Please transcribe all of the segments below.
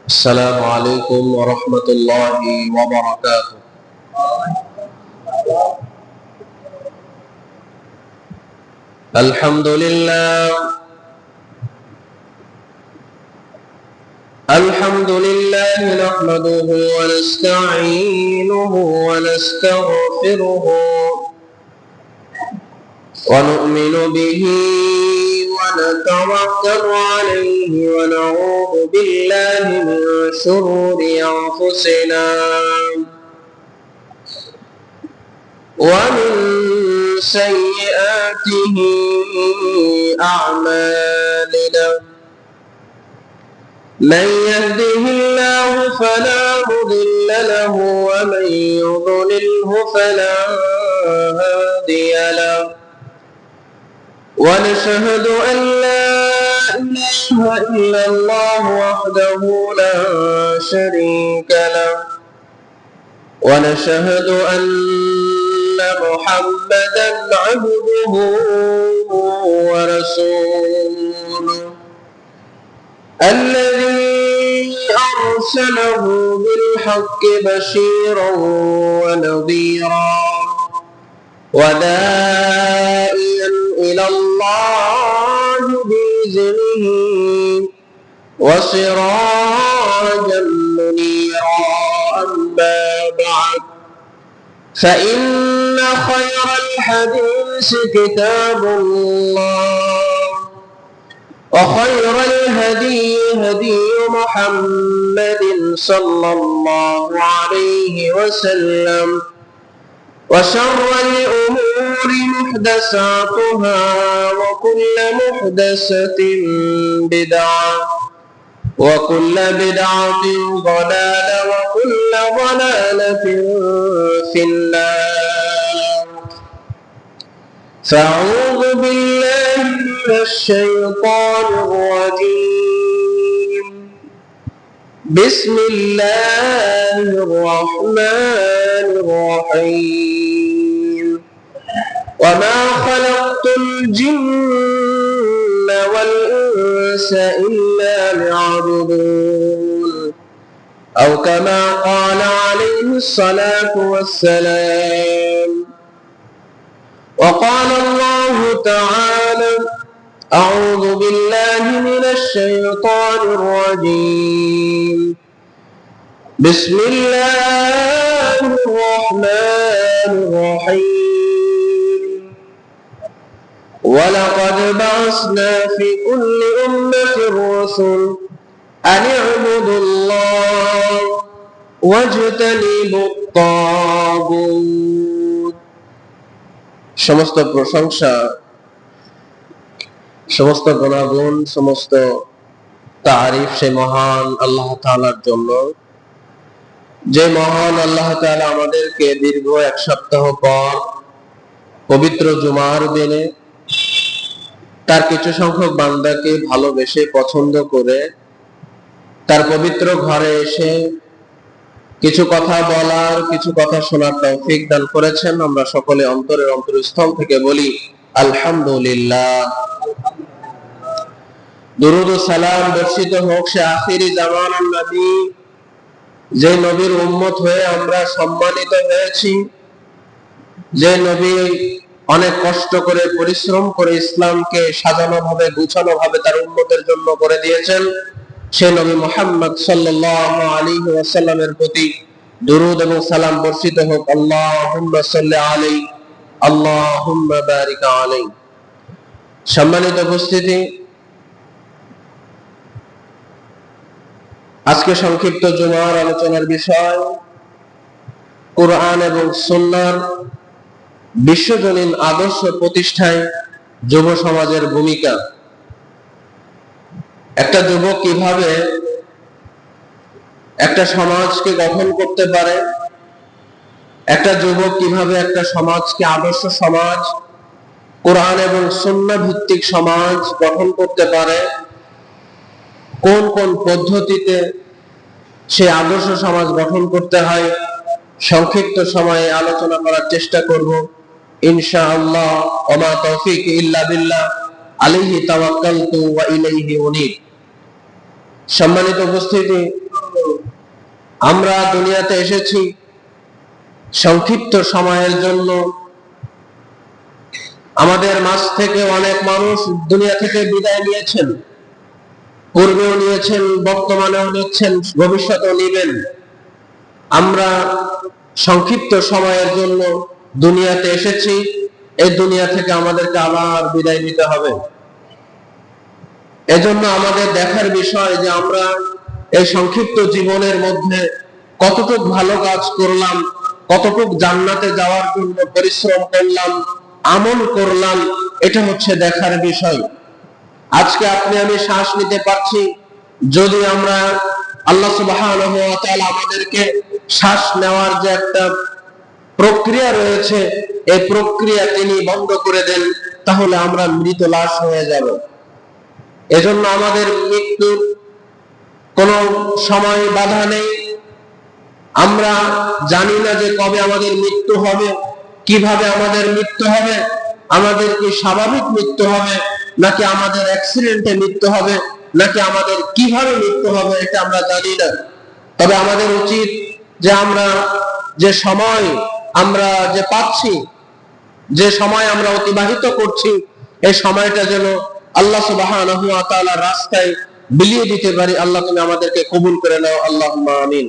السلام عليكم ورحمة الله وبركاته. الحمد لله نحمده ونستعينه ونستغفره ونؤمن به ونتوكل عليه ونعوذ بالله من شرور أنفسنا ومن سيئات أعمالنا. من يهده الله فلا مضل له ومن يضلله فلا هادي له. ونشهد أن لا إله إلا الله وحده لا شريك له. ونشهد أن محمدا عبده ورسوله الذي أرسله بالحق بشيرا ونذيرا وداعيا إلى الله بإذنه وسراجا منيرا. أما بعد، فإن خير الحديث كتاب الله، وخير الهدي هدي محمد صلى الله عليه وسلم، وشر الأمور محدثاتها وكل محدثة بدعة وكل بدعة ضلالة وكل ضلالة في النار. فأعوذ بالله من الشيطان الرجيم. بسم الله الرحمن الرحيم. وما خلقت الجن والإنس إلا ليعبدون، أو كما قال عليه الصلاة والسلام. وقال الله تعالى: أعوذ بالله من الشيطان الرجيم. بسم الله الرحمن الرحيم. ولقد بعثنا في كل أمة رسل أن اعبدوا الله واجتنبوا الطاغوت। সমস্ত প্রশংসা, সমস্ত গুণাগুণ, সমস্ত তারিফ সে মহান আল্লাহ তাআলার জন্য, যে মহান আল্লাহ তাআলা আমাদেরকে দীর্ঘ এক সপ্তাহ পর পবিত্র জুমার দিনে তার কিছু সংখ্যক বান্দাকে ভালোবেসে পছন্দ করে তার পবিত্র ঘরে এসে কিছু কথা বলার, কিছু কথা শোনার তৌফিক দান করেছেন। আমরা সকলে অন্তরের অন্তরস্থল থেকে বলি আলহামদুলিল্লাহ। দুরূদ ও সালাম বর্ষিত হোক সে আখিরি জামানার নবী, যে নবীর উম্মত হয়ে আমরা সম্মানিত হয়েছি, যে নবী অনেক কষ্ট করে পরিশ্রম করে ইসলামকে সাজানো ভাবে, গুছানো ভাবে তার উম্মতের জন্য করে দিয়েছেন। সে নবী মুহাম্মদ সাল্লাল্লাহু আলাইহি ওয়াসাল্লামের প্রতি দুরূদ এবং সালাম বর্ষিত হোক। আল্লাহুম্মা সাল্লি আলাইহি আল্লাহুম্মা বারিক আলাইহি। সম্মানিত উপস্থিতি, আজকে সংক্ষিপ্ত জুমার আলোচনার বিষয় কুরআন এবং সুন্নাহর বিশ্বজনীন আদর্শ প্রতিষ্ঠায় যুব সমাজের ভূমিকা। একটা যুবক কিভাবে একটা সমাজকে গঠন করতে পারে, একটা যুবক কিভাবে একটা সমাজকে আদর্শ সমাজ, কোরআন এবং সুন্নাহ ভিত্তিক সমাজ গঠন করতে পারে, কোন কোন পদ্ধতিতে সে আদর্শ সমাজ গঠন করতে হয়, সংক্ষিপ্ত সময়ে আলোচনা করার চেষ্টা করব ইনশাআল্লাহ। ওমা তৌফিক ইল্লা বিল্লাহ, আলাইহি তাওয়াক্কালতু ওয়া ইলাইহি উনীব। সম্মানিত উপস্থিতি, আমরা দুনিয়াতে এসেছি সংক্ষিপ্ত সময়ের জন্য। আমাদের মাঝ থেকে অনেক মানুষ দুনিয়া থেকে বিদায় নিয়েছেন, পূর্বেও নিয়েছেন, বর্তমানেও নিচ্ছেন, ভবিষ্যতেও নিবেন। আমরা সংক্ষিপ্ত সময়ের জন্য দুনিয়াতে এসেছি, এই দুনিয়া থেকে আমাদেরকে আবার বিদায় নিতে হবে। এজন্য আমাদের দেখার বিষয় যে আমরা এই সংক্ষিপ্ত জীবনের মধ্যে কতটুকু ভালো কাজ করলাম, কতটুকু জান্নাতে যাওয়ার জন্য পরিশ্রম করলাম, আমল করলাম, এটা হচ্ছে দেখার বিষয়। আজকে আপনি আমি শ্বাস নিতে পারছি, যদি আমরা আল্লাহ সুবহানাহু ওয়া তাআলা আমাদেরকে শ্বাস নেওয়ার যে একটা প্রক্রিয়া রয়েছে, এই প্রক্রিয়া তিনি বন্ধ করে দেন, তাহলে আমরা মৃত লাশ হয়ে যাব। এজন্য আমাদের মৃত্যুর কোনো সময় বাধা নেই। আমরা জানি না যে কবে আমাদের মৃত্যু হবে, কিভাবে আমাদের মৃত্যু হবে, আমাদের কি স্বাভাবিক মৃত্যু হবে, নাকি আমাদের অ্যাক্সিডেন্টে মৃত্যু হবে, নাকি আমাদের কিভাবে মৃত্যু হবে, এটা আমরা জানি না। তবে আমাদের উচিত যে আমরা যে সময় আমরা যে পাচ্ছি, যে সময় আমরা অতিবাহিত করছি, এই সময়টা যেন আল্লাহ সুবহানাহু ওয়া তাআলার রাস্তায় বিলিয়ে দিতে পারি। আল্লাহ তুমি আমাদেরকে কবুল করে নাও, আল্লাহুম্মা আমিন।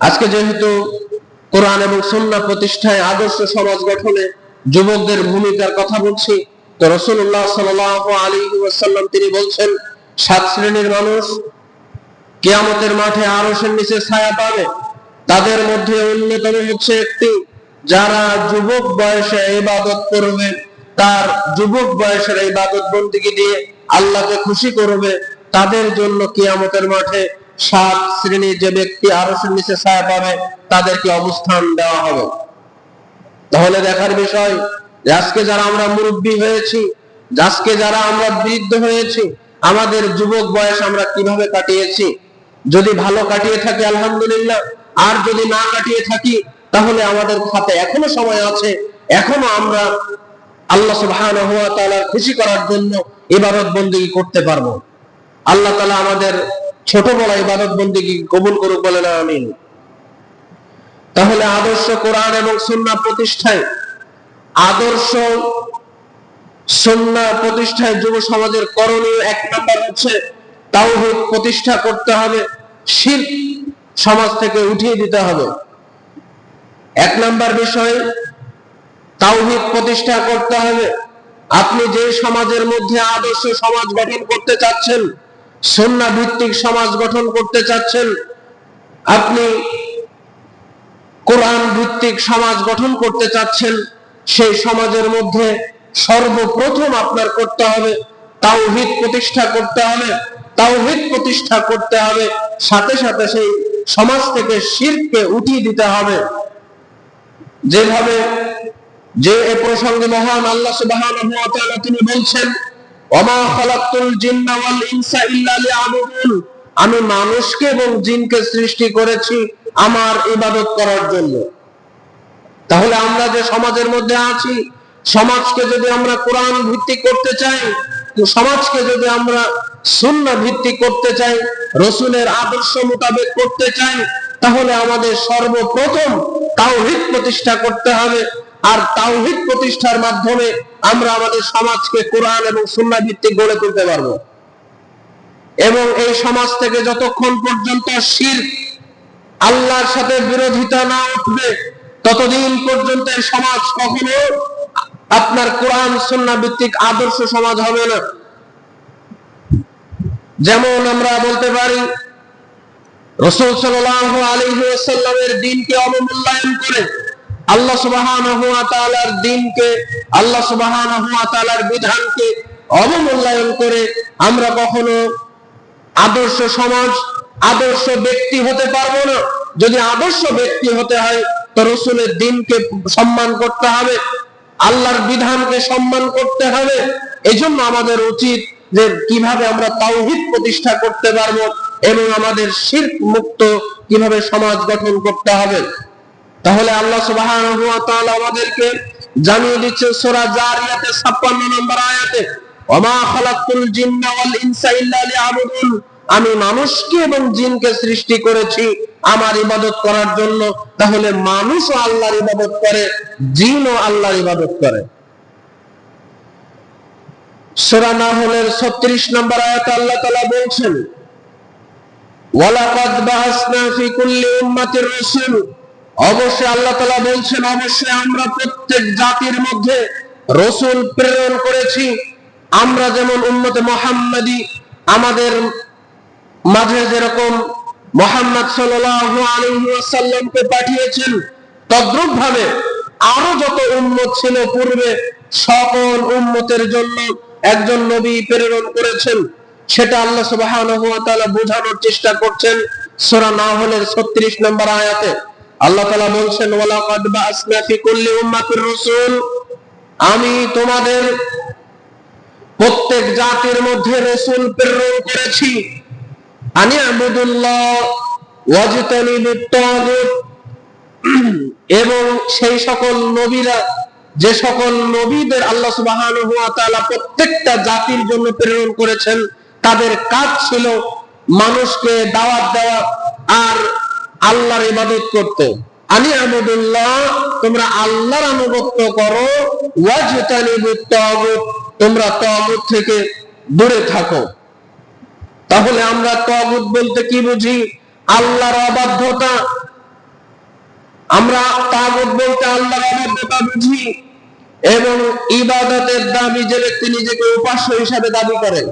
আজকে যেহেতু কোরআন এবং সুন্নাহ প্রতিষ্ঠায়, আদর্শ সমাজ গঠনে যুবকদের ভূমিকার কথা বলছি, তো রাসূলুল্লাহ সাল্লাল্লাহু আলাইহি ওয়াসাল্লাম তিনি বলছেন 7 শ্রেণীর মানুষ কিয়ামতের মাঠে আরশের নিচে ছায়া পাবে। তাদের মধ্যে অন্যতম হচ্ছে একটি, যারা যুবক বয়সে ইবাদত করবে, তার যুবক বয়সের ইবাদত বন্দেগী দিয়ে আল্লাহকে খুশি করবে, তাদের জন্য কিয়ামতের মাঠে 7 শ্রেণীর যে ব্যক্তি আরশের নিচে ছায়া পাবে, তাদেরকে অবস্থান দেওয়া হবে। তাহলে দেখার বিষয় যে আজকে যারা আমরা মুরব্বী হয়েছি, আজকে যারা আমরা বৃদ্ধ হয়েছি, আমাদের যুবক বয়স আমরা কিভাবে কাটিয়েছি। যদি ভালো কাটিয়ে থাকি আলহামদুলিল্লাহ, আর যদি না কাটিয়ে থাকি তাহলে আমাদের হাতে এখনো সময় আছে, এখনো আমরা আল্লাহ সুবহানাহু ওয়া তাআলার খুশি করার জন্য ইবাদত বন্দেগী করতে পারবো। আল্লাহ তাআলা আমাদের ছোট বড় ইবাদত বন্দেগী কবুল করুক, বলেন আমিন। তাহলে আদর্শ কোরআন এবং সুন্নাহ প্রতিষ্ঠায়, আদর্শ সুন্নাহ প্রতিষ্ঠায় যুব সমাজের করণীয় 1 নাম্বার হচ্ছে তাওহীদ প্রতিষ্ঠা করতে হবে, শিরক সমাজ থেকে উঠিয়ে দিতে হবে। 1 নাম্বার বিষয় তাওহীদ প্রতিষ্ঠা করতে হবে। আপনি যে সমাজের মধ্যে আদর্শ সমাজ গঠন করতে চাচ্ছেন, সুন্নাহ ভিত্তিক সমাজ গঠন করতে চাচ্ছেন, আপনি কোরআন ভিত্তিক সমাজ গঠন করতে চাচ্ছেন, সেই সমাজের মধ্যে সর্বপ্রথম আপনার করতে হবে তাওহীদ প্রতিষ্ঠা করতে হবে। তাওহীদ প্রতিষ্ঠা করতে হবে, সাথে সাথে সেই সমাজ থেকে শিরককে উঠিয়ে দিতে হবে। যেভাবে যে এই প্রসঙ্গে মহান আল্লাহ সুবহানাহু ওয়া তাআলা তিনি বলছেন, ওমা খালাকতুল জিন্না ওয়াল ইনসা ইল্লা লিয়াবুদুন, আমি মানুষকে এবং জিনকে সৃষ্টি করেছি আমার ইবাদত করার জন্য। তাহলে আমরা যে সমাজের মধ্যে আছি, সমাজকে যদি আমরা কোরআন ভিত্তিক করতে চাই, সমাজকে যদি আমরা সুন্নাহ ভিত্তিক করতে চাই, রাসূলের আদর্শ মোতাবেক করতে চাই, তাহলে আমাদের সর্বপ্রথম তাওহীদ প্রতিষ্ঠা করতে হবে। আর তাওহীদ প্রতিষ্ঠার মাধ্যমে আমরা আমাদের সমাজকে কোরআন এবং সুন্নাহ ভিত্তিক গড়ে তুলতে পারবো। এবং এই সমাজ থেকে যতক্ষণ পর্যন্ত শিরক, আল্লাহর সাথে বিরোধিতা না উঠবে, ততদিন পর্যন্ত এই সমাজ কখনো আপনার কোরআন সুন্নাহ ভিত্তিক আদর্শ সমাজ হবে না। যেমন আমরা বলতে পারি, রাসূল সাল্লাল্লাহু আলাইহি ওয়াসাল্লামের দ্বীনকে অবমূল্যায়ন করে, আল্লাহ সুবহানাহু ওয়া তাআলার দ্বীনকে, আল্লাহ সুবহানাহু ওয়া তাআলার বিধানকে অবমূল্যায়ন করে আমরা কখনো আদর্শ সমাজ, আদর্শ ব্যক্তি হতে পারবো না। যদি আদর্শ ব্যক্তি হতে হয় তো রাসূলের দ্বীনকে সম্মান করতে হবে, আল্লাহর বিধানকে সম্মান করতে হবে। এজন্য আমাদের উচিত যে কিভাবে আমরা তাওহীদ প্রতিষ্ঠা করতে পারবো এবং আমাদের শিরক মুক্ত কিভাবে সমাজ গঠন করতে হবে। তাহলে আল্লাহ সুবহানাহু ওয়া তাআলা আমাদেরকে জানিয়ে দিচ্ছে সূরা জারিয়াতের 56 নম্বর আয়াতে, ওমা খালাকতুল জিন্না ওয়াল ইনসা ইল্লা লিয়াবুদুন, আমি মানুষকে এবং জিনকে সৃষ্টি করেছি আমার ইবাদত করার জন্য, তাহলে মানুষও আল্লাহর ইবাদত করে, জিনও আল্লাহর ইবাদত করে। সূরা নাহলের 36 নম্বর আয়াতে আল্লাহ তাআলা বলছেন, ওয়ালাকাদ বাআসনা ফি কুল্লি উম্মাতির রাসূল, অবশ্যই আল্লাহ তাআলা বলছেন, অবশ্যই আমরা প্রত্যেক জাতির মধ্যে রাসূল প্রেরণ করেছি। আমরা যেমন উম্মতে মুহাম্মাদি আমাদের মাঝে যেরকম মুহাম্মদ সাল্লাল্লাহু আলাইহি ওয়াসাল্লামকে পাঠিয়েছেন, তদ্রূপ ভাবে আরো যত উম্মত ছিল পূর্বে, সকল উম্মতের জন্য একজন নবী প্রেরণ করেছেন। সেটা আল্লাহ সুবহানাহু ওয়া তাআলা বোঝানোর চেষ্টা করছেন সূরা নাহলের 36 নম্বর আয়াতে। আল্লাহ তাআলা বলছেন, ওয়ালাকাদ বাআসনা ফি কুল্লি উম্মাতির রাসূল, আমি তোমাদের প্রত্যেক জাতির মধ্যে রাসূল প্রেরণ করেছি। আনি আবুদুল্লাহ ওয়াজতানিবুত তাগুত, এবং সেই সকল নবীরা, যে সকল নবীদের আল্লাহ সুবহানাহু ওয়া তাআলা প্রত্যেকটা জাতির জন্য প্রেরণ করেছেন, তাদের কাজ ছিল মানুষকে দাওয়াত দেওয়া আর আল্লাহর ইবাদত করতে। আনি আবুদুল্লাহ, তোমরা আল্লাহর আনুগত্য করো, ওয়াজতানিবুত তাগুত, তোমরা তাগুত থেকে দূরে থাকো। তাহলে আমরা তাগুত বলতে কি বুঝি? আল্লাহর অবাধ্যতা। আমরা তাগুত বলতে আল্লাহর অবাধ্যতা বুঝি, এবং ইবাদতের দাবি যে ব্যক্তি নিজেকে উপাস্য হিসাবে দাবি করে,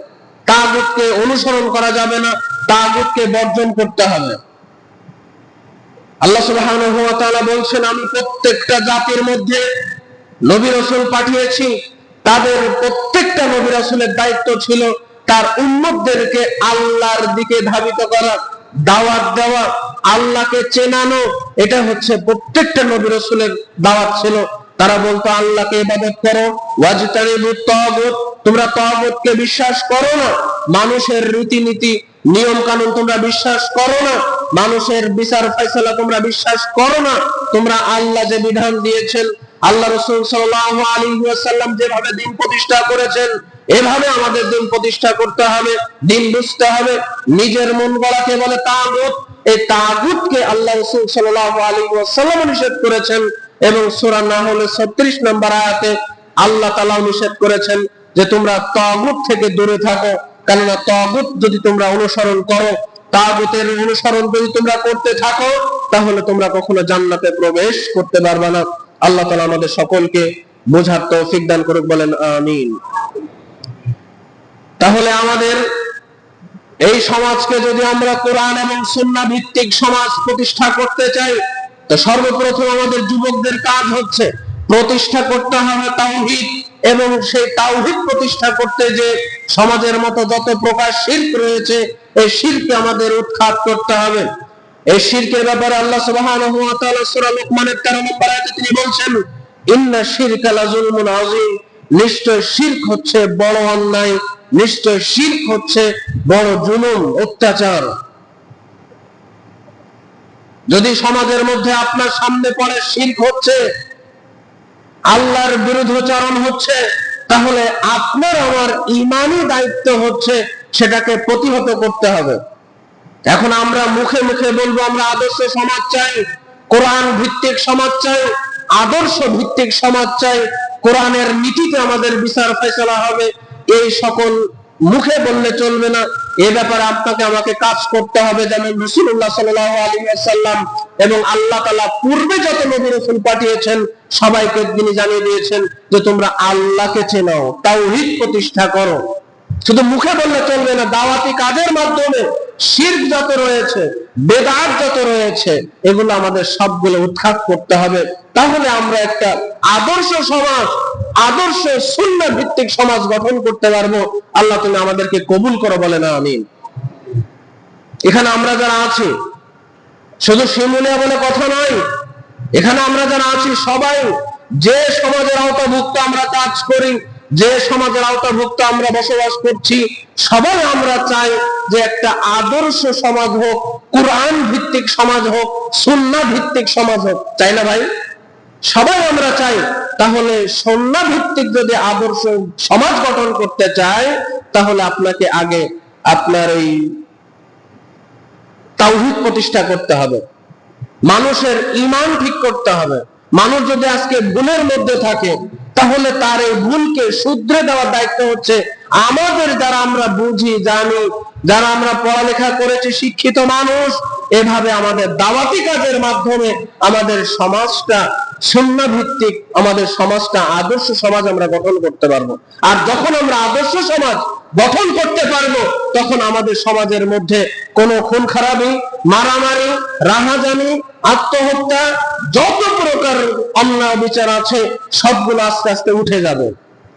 তাগুতকে অনুসরণ করা যাবে না, তাগুতকে বর্জন করতে হবে। আল্লাহ সুবহানাহু ওয়া তাআলা বলছেন, আমি প্রত্যেকটা জাতির মধ্যে নবী রাসূল পাঠিয়েছি। তাদের প্রত্যেকটা নবী রাসূলের দায়িত্ব ছিল তার উম্মতদেরকে আল্লাহর দিকে ধাবিত করা, দাওয়াত দেওয়া, আল্লাহকে চেনানো। এটা হচ্ছে প্রত্যেকটা নবী রাসূলের দাওয়াত ছিল। তারা বলতো আল্লাহকে ইবাদত করো, ওয়াজতানিবুত তাগুত, তোমরা তাগুতকে বিশ্বাস করো না, মানুষের রীতিনীতি নিয়ম কানুন তোমরা বিশ্বাস করো না, মানুষের বিচার ফয়সালা তোমরা বিশ্বাস করো না, তোমরা আল্লাহ যে বিধান দিয়েছেন, আল্লাহ রাসূল সাল্লাল্লাহু আলাইহি ওয়াসাল্লাম যেভাবে দিন প্রতিষ্ঠা করেছেন, এভাবে আমাদের দিন প্রতিষ্ঠা করতে হবে, দিন বুঝতে হবে। নিজের মন গড়াকে বলে তাগুত। এই তাগুতকে আল্লাহ রাসূল সাল্লাল্লাহু আলাইহি ওয়াসাল্লাম নিষেধ করেছেন, এবং সূরা নাহলের 36 নম্বর আয়াতে আল্লাহ তাআলা নিষেধ করেছেন যে তোমরা তাগুত থেকে দূরে থাকো। কেননা তাগুত যদি তোমরা অনুসরণ করো, তাগুতের অনুসরণ যদি তোমরা করতে থাকো, তাহলে তোমরা কখনো জান্নাতে প্রবেশ করতে পারবে না। আল্লাহ তাআলা আমাদের সকলকে বোঝার তৌফিক দান করুক, বলেন আমিন। তাহলে আমাদের এই সমাজকে যদি আমরা কোরআন এবং সুন্নাহ ভিত্তিক সমাজ প্রতিষ্ঠা করতে চাই, তো সর্বপ্রথম আমাদের যুবকদের কাজ হচ্ছে প্রতিষ্ঠা করতে হবে তাওহীদ, এবং সেই তাওহীদ প্রতিষ্ঠা করতে যে সমাজের মতো যত প্রকার শিরক রয়েছে, এই শিরকে আমাদের উৎখাত করতে হবে। এই শিরকের ব্যাপারে আল্লাহ সুবহানাহু ওয়া তাআলা সূরা লুকমানের 13 নম্বর আয়াতে তিনি বলছেন, ইন্না শিরকা লাযুলমুন আযীম, নিশ্চয় শিরক হচ্ছে বড় অন্যায়, নিশ্চয় শিরক হচ্ছে বড় জুলুম, অত্যাচার। যদি সমাজের মধ্যে আপনার সামনে পড়ে শিরক হচ্ছে, আল্লাহর বিরুদ্ধাচরণ হচ্ছে, তাহলে আপনার আমার ঈমানি দায়িত্ব হচ্ছে সেটাকে প্রতিহত করতে হবে। এখন আমরা মুখে মুখে বলবো আমরা আদর্শ সমাজ চাই, কোরআন ভিত্তিক সমাজ চাই, আদর্শ ভিত্তিক সমাজ চাই, কোরআনের নীতিতে আমাদের বিচার ফয়সালা হবে, এই সকল মুখে বললে চলবে না। এই ব্যাপারে আপনাকে আমাকে কাজ করতে হবে। যেমন রাসূলুল্লাহ সাল্লাল্লাহু আলাইহি ওয়াসাল্লাম এবং আল্লাহ তাআলা পূর্বে যত নবী রাসূল পাঠিয়েছেন, সবাইকে তিনি জানিয়ে দিয়েছেন যে তোমরা আল্লাহকে চেনো, তাওহীদ প্রতিষ্ঠা করো। শুধু মুখে বললে চলবে না, দাওয়াতি কাজের মাধ্যমে শিরক যত রয়েছে, বেদাত যত রয়েছে, এগুলো আমাদের সবগুলো উৎখাত করতে হবে। তাহলে আমরা একটা আদর্শ সমাজ, আদর্শ সুন্নাহ ভিত্তিক সমাজ গঠন করতে পারবো। আল্লাহ তুমি আমাদেরকে কবুল করো, বলে না আমিন। এখানে আমরা যারা আছি, শুধু শিমুলিয়া বলে কথা নয়, এখানে আমরা যারা আছি সবাই যে সমাজের আওতাভুক্ত আমরা কাজ করি, যে সমাজের আওতাভুক্ত আমরা বসবাস করছি, সবাই আমরা চাই যে একটা আদর্শ সমাজ হোক, কোরআন ভিত্তিক সমাজ হোক, সুন্নাহ ভিত্তিক সমাজ হোক। চাই না ভাই? সবাই আমরা চাই। তাহলে সুন্নাহ ভিত্তিক যদি আদর্শ সমাজ গঠন করতে চাই, তাহলে আপনাকে আগে আপনার এই তাওহীদ প্রতিষ্ঠা করতে হবে, মানুষের ঈমান ঠিক করতে হবে। মানুষ যদি আজকে ভুলের মধ্যে থাকে, তাহলে তার এই ভুলকে শুধরে দেওয়ার দায়িত্ব হচ্ছে আমাদের, যারা আমরা বুঝি জানি, যারা আমরা পড়ালেখা করেছি, শিক্ষিত মানুষ। এভাবে আমাদের দাওয়াতি কাজের মাধ্যমে আমাদের সমাজটা সুন্নাহ ভিত্তিক, আমাদের সমাজটা আদর্শ সমাজ আমরা গঠন করতে পারবো। আর যখন আমরা আদর্শ সমাজ গঠন করতে পারবো, তখন আমাদের সমাজের মধ্যে কোনো খুন খারাপি, মারামারি, রাহাজানি, আত্মহত্যা, যত প্রকার অন্যায় বিচার আছে সবগুলো আস্তে আস্তে উঠে যাবে।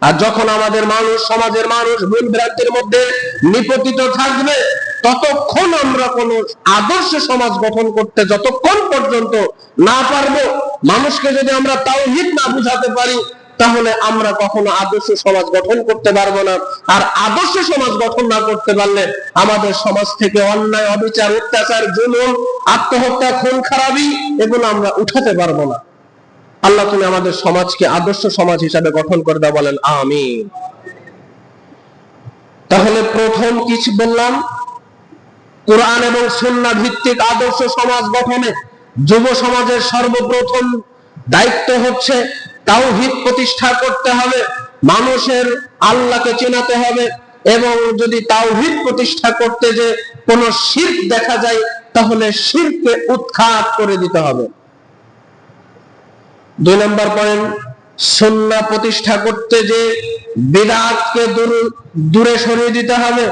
আর যখন আমাদের মানুষ, সমাজের মানুষ ভুল ভ্রান্তির মধ্যে নিপতিত থাকবে, ততক্ষণ আমরা কোন আদর্শ সমাজ গঠন করতে যতক্ষণ পর্যন্ত না পারবো, মানুষকে যদি আমরা তাওহীদ না বুঝাতে পারি, তাহলে আমরা কখনো আদর্শ সমাজ গঠন করতে পারবো না। আর আদর্শ সমাজ গঠন না করতে পারলে আমাদের সমাজ থেকে অন্যায়, অবিচার, অত্যাচার, জুলুম, আত্মহত্যা, খুন খারাপি, এগুলো আমরা উঠাতে পারবো না। আল্লাহ তুমি আমাদের সমাজকে আদর্শ সমাজ হিসাবে গঠন করে দাও, বলেন আমিন। তাহলে প্রথম কিছু বললাম, কোরআন এবং সুন্নাহ ভিত্তিক আদর্শ সমাজ গঠনে যুব সমাজের সর্বপ্রথম দায়িত্ব হচ্ছে তাওহীদ প্রতিষ্ঠা করতে হবে, মানুষের আল্লাহকে চেনাতে হবে। এবং যদি তাওহীদ প্রতিষ্ঠা করতে যে কোনো শিরক দেখা যায়, তাহলে শিরককে উৎখাত করে দিতে হবে। 2 নম্বর পয়েন্ট, সুন্নাহ প্রতিষ্ঠা করতে যে বিদআতকে দূরে সরিয়ে দিতে হবে।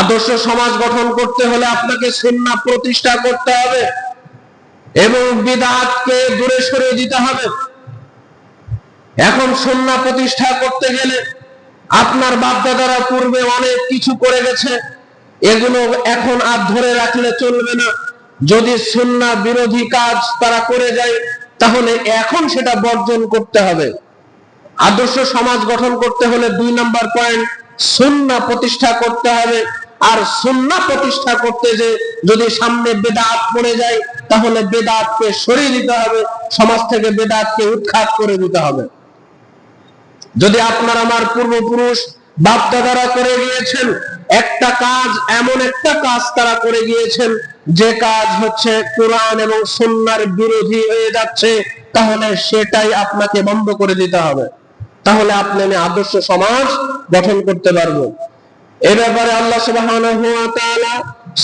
আদর্শ সমাজ গঠন করতে হলে আপনাকে সুন্নাহ প্রতিষ্ঠা করতে হবে এবং বিদআতকে দূরে সরিয়ে দিতে হবে। এখন সুন্নাহ প্রতিষ্ঠা করতে গেলে আপনার বাপ-দাদারা পূর্বে অনেক কিছু করে গেছে, এগুলো এখন আর ধরে রাখলে চলবে না। যদি সুন্নাহ বিরোধী কাজ তারা করে যায়, তাহলে এখন সেটা বর্জন করতে হবে। আদর্শ সমাজ গঠন করতে হলে 2 নম্বর পয়েন্ট, সুন্নাহ প্রতিষ্ঠা করতে হবে। আর সুন্নাহ প্রতিষ্ঠা করতে যে যদি সামনে বেদাত পড়ে যায়, তাহলে বেদাতকে সরিয়ে দিতে হবে, সমাজ থেকে বেদাতকে উৎখাত করে দিতে হবে। যদি আপনার আমার পূর্বপুরুষ বাপ-দাদারা করে গিয়েছেন একটা কাজ, এমন একটা কাজ তারা করে গিয়েছেন যে কাজ হচ্ছে কোরআন এবং সুন্নাহর বিরোধী হয়ে যাচ্ছে, তাহলে সেটাই আপনাকে বন্ধ করে দিতে হবে। তাহলে আপনি আদর্শ সমাজ গঠন করতে পারবো। এই ব্যাপারে আল্লাহ সুবহানাহু ওয়া তাআলা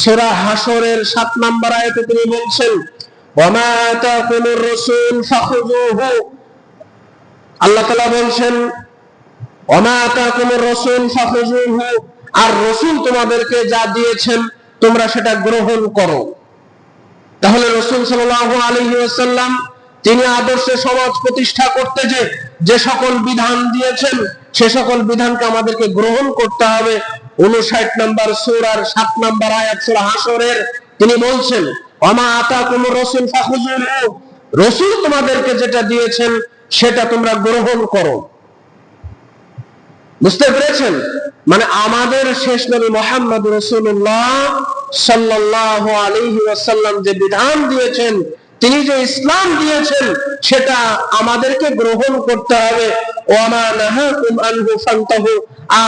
সূরা হাশরের 7 নম্বর আয়াতে তিনি বলছেন, ওয়ামা আতাকুমুর রাসূল ফাখুযুহু। আল্লাহ তাআলা বলছেন, ওয়ামা আতাকুমুর রাসূল ফাখুযুহু, আর রাসূল তোমাদেরকে যা দিয়েছেন তোমরা সেটা গ্রহণ করো। তাহলে রাসূল সাল্লাল্লাহু আলাইহি ওয়াসাল্লাম তিনি আদর্শ সমাজ প্রতিষ্ঠা করতে যে সকল বিধান দিয়েছেন, সে সকল বিধানকে আমাদেরকে গ্রহণ করতে হবে। 59 নম্বর সূরার 7 নম্বর আয়াত সূরা হাশরের তিনি বলছেন, ওয়ামা আতাকুমুর রাসূল ফাখুযুহু, রাসূল তোমাদেরকে যেটা দিয়েছেন সেটা তোমরা গ্রহণ করো। বুঝতে পেরেছেন? মানে আমাদের শেষ নবী মুহাম্মদ রাসূলুল্লাহ সাল্লাল্লাহু আলাইহি ওয়াসাল্লাম যে বিধান দিয়েছেন, তিনি যে ইসলাম দিয়েছেন, সেটা আমাদেরকে গ্রহণ করতে হবে। ওয়ামা নাহাকুম আনহু ফান্তাহু,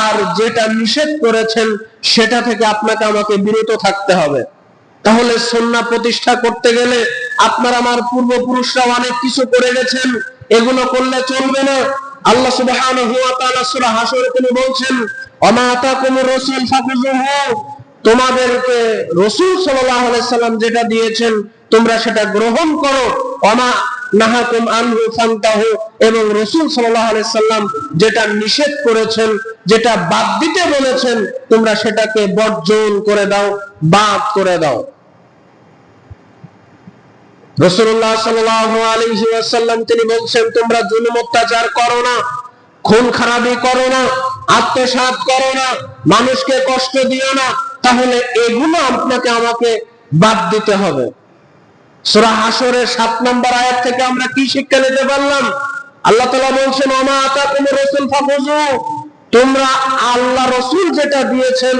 আর যেটা নিষেধ করেছেন সেটা থেকে আপনাকে আমাকে বিরত থাকতে হবে। তাহলে সুন্নাহ প্রতিষ্ঠা করতে গেলে আপনার আমার পূর্বপুরুষরা অনেক কিছু করে গেছেন, এগুলো করলে চলবে না। আল্লাহ সুবহানাহু ওয়া তাআলা সূরা হাশরে তিনি বলছেন, ওয়ামা আতাকুমুর রাসূল ফাখুযুহু, তোমাদেরকে রাসূল সাল্লাল্লাহু আলাইহি সাল্লাম যেটা দিয়েছেন তোমরা সেটা গ্রহণ করো। ওয়ামা নাহাকুম আনহু ফান্তাহু, এবং রাসূল সাল্লাল্লাহু আলাইহি সাল্লাম যেটা নিষেধ করেছেন, যেটা বাদ দিতে বলেছেন, তোমরা সেটাকে বর্জন করে দাও, বাদ করে দাও। রাসূলুল্লাহ সাল্লাল্লাহু আলাইহি ওয়াসাল্লাম তিনি বলছেন, তোমরা জুলুম অত্যাচার করো না, খুন খারাপি করো না, আত্মসাৎ করো না, মানুষকে কষ্ট দিও না। তাহলে এগুলো আপনাকে আমাকে বাদ দিতে হবে। সূরা হাশরের 7 নম্বর আয়াত থেকে আমরা কি শিক্ষা নিতে পারলাম? আল্লাহ তাআলা বলছেন, ওমা আতাকুমুর রাসূল ফাখুযু, তোমরা আল্লাহ রাসূল যেটা দিয়েছেন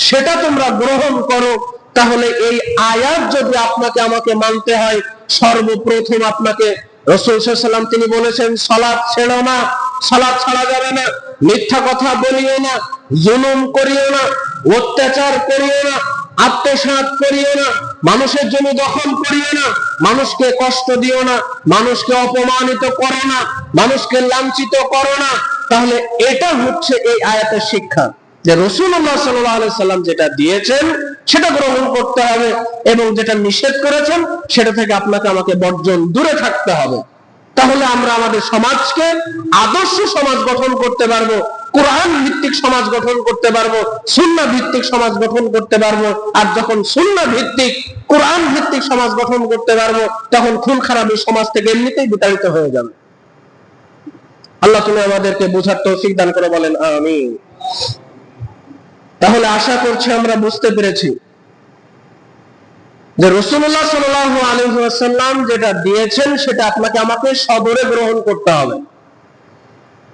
সেটা তোমরা গ্রহণ করো। তাহলে এই আয়াত যদি আপনাকে আমাকে মানতে হয়, সর্বপ্রথম আপনাকে রাসূল সাল্লাল্লাহু আলাইহি ওয়াসাল্লাম তিনি বলেছেন, সালাত ছেড়ো না, সালাত ছাড়া যাবে না, মিথ্যা কথা বলিও না, জুলুম করিও না, অত্যাচার করিও না, আত্মসাৎ করিও না, মানুষের জমি দখল করিও না, মানুষকে কষ্ট দিও না, মানুষকে অপমানিত করো না, মানুষকে লাঞ্ছিত করো না। তাহলে এটা হচ্ছে এই আয়াতের শিক্ষা, যে রাসূলুল্লাহ সাল্লাল্লাহু আলাইহি সাল্লাম যেটা দিয়েছেন সেটা গ্রহণ করতে হবে, এবং যেটা নিষেধ করেছেন সেটা থেকে আপনাকে আমাকে বর্জন, দূরে থাকতে হবে। তাহলে আমরা আমাদের সমাজকে আদর্শ সমাজ গঠন করতে পারবো, কোরআন ভিত্তিক সমাজ গঠন করতে পারবো, সুন্নাহ ভিত্তিক সমাজ গঠন করতে পারবো। আর যখন সুন্নাহ ভিত্তিক, কোরআন ভিত্তিক সমাজ গঠন করতে পারবো, তখন খুন খারাপি সমাজ থেকে এমনিতেই বিতাড়িত হয়ে যাবে। আল্লাহ তুমি আমাদেরকে বোঝার তৌফিক দান করে, বলেন আমিন। তাহলে আশা করছি আমরা বুঝতে পেরেছি যে রাসূলুল্লাহ সাল্লাল্লাহু আলাইহি ওয়াসাল্লাম যেটা দিয়েছেন সেটা আপনাকে আমাকে সদরে গ্রহণ করতে হবে।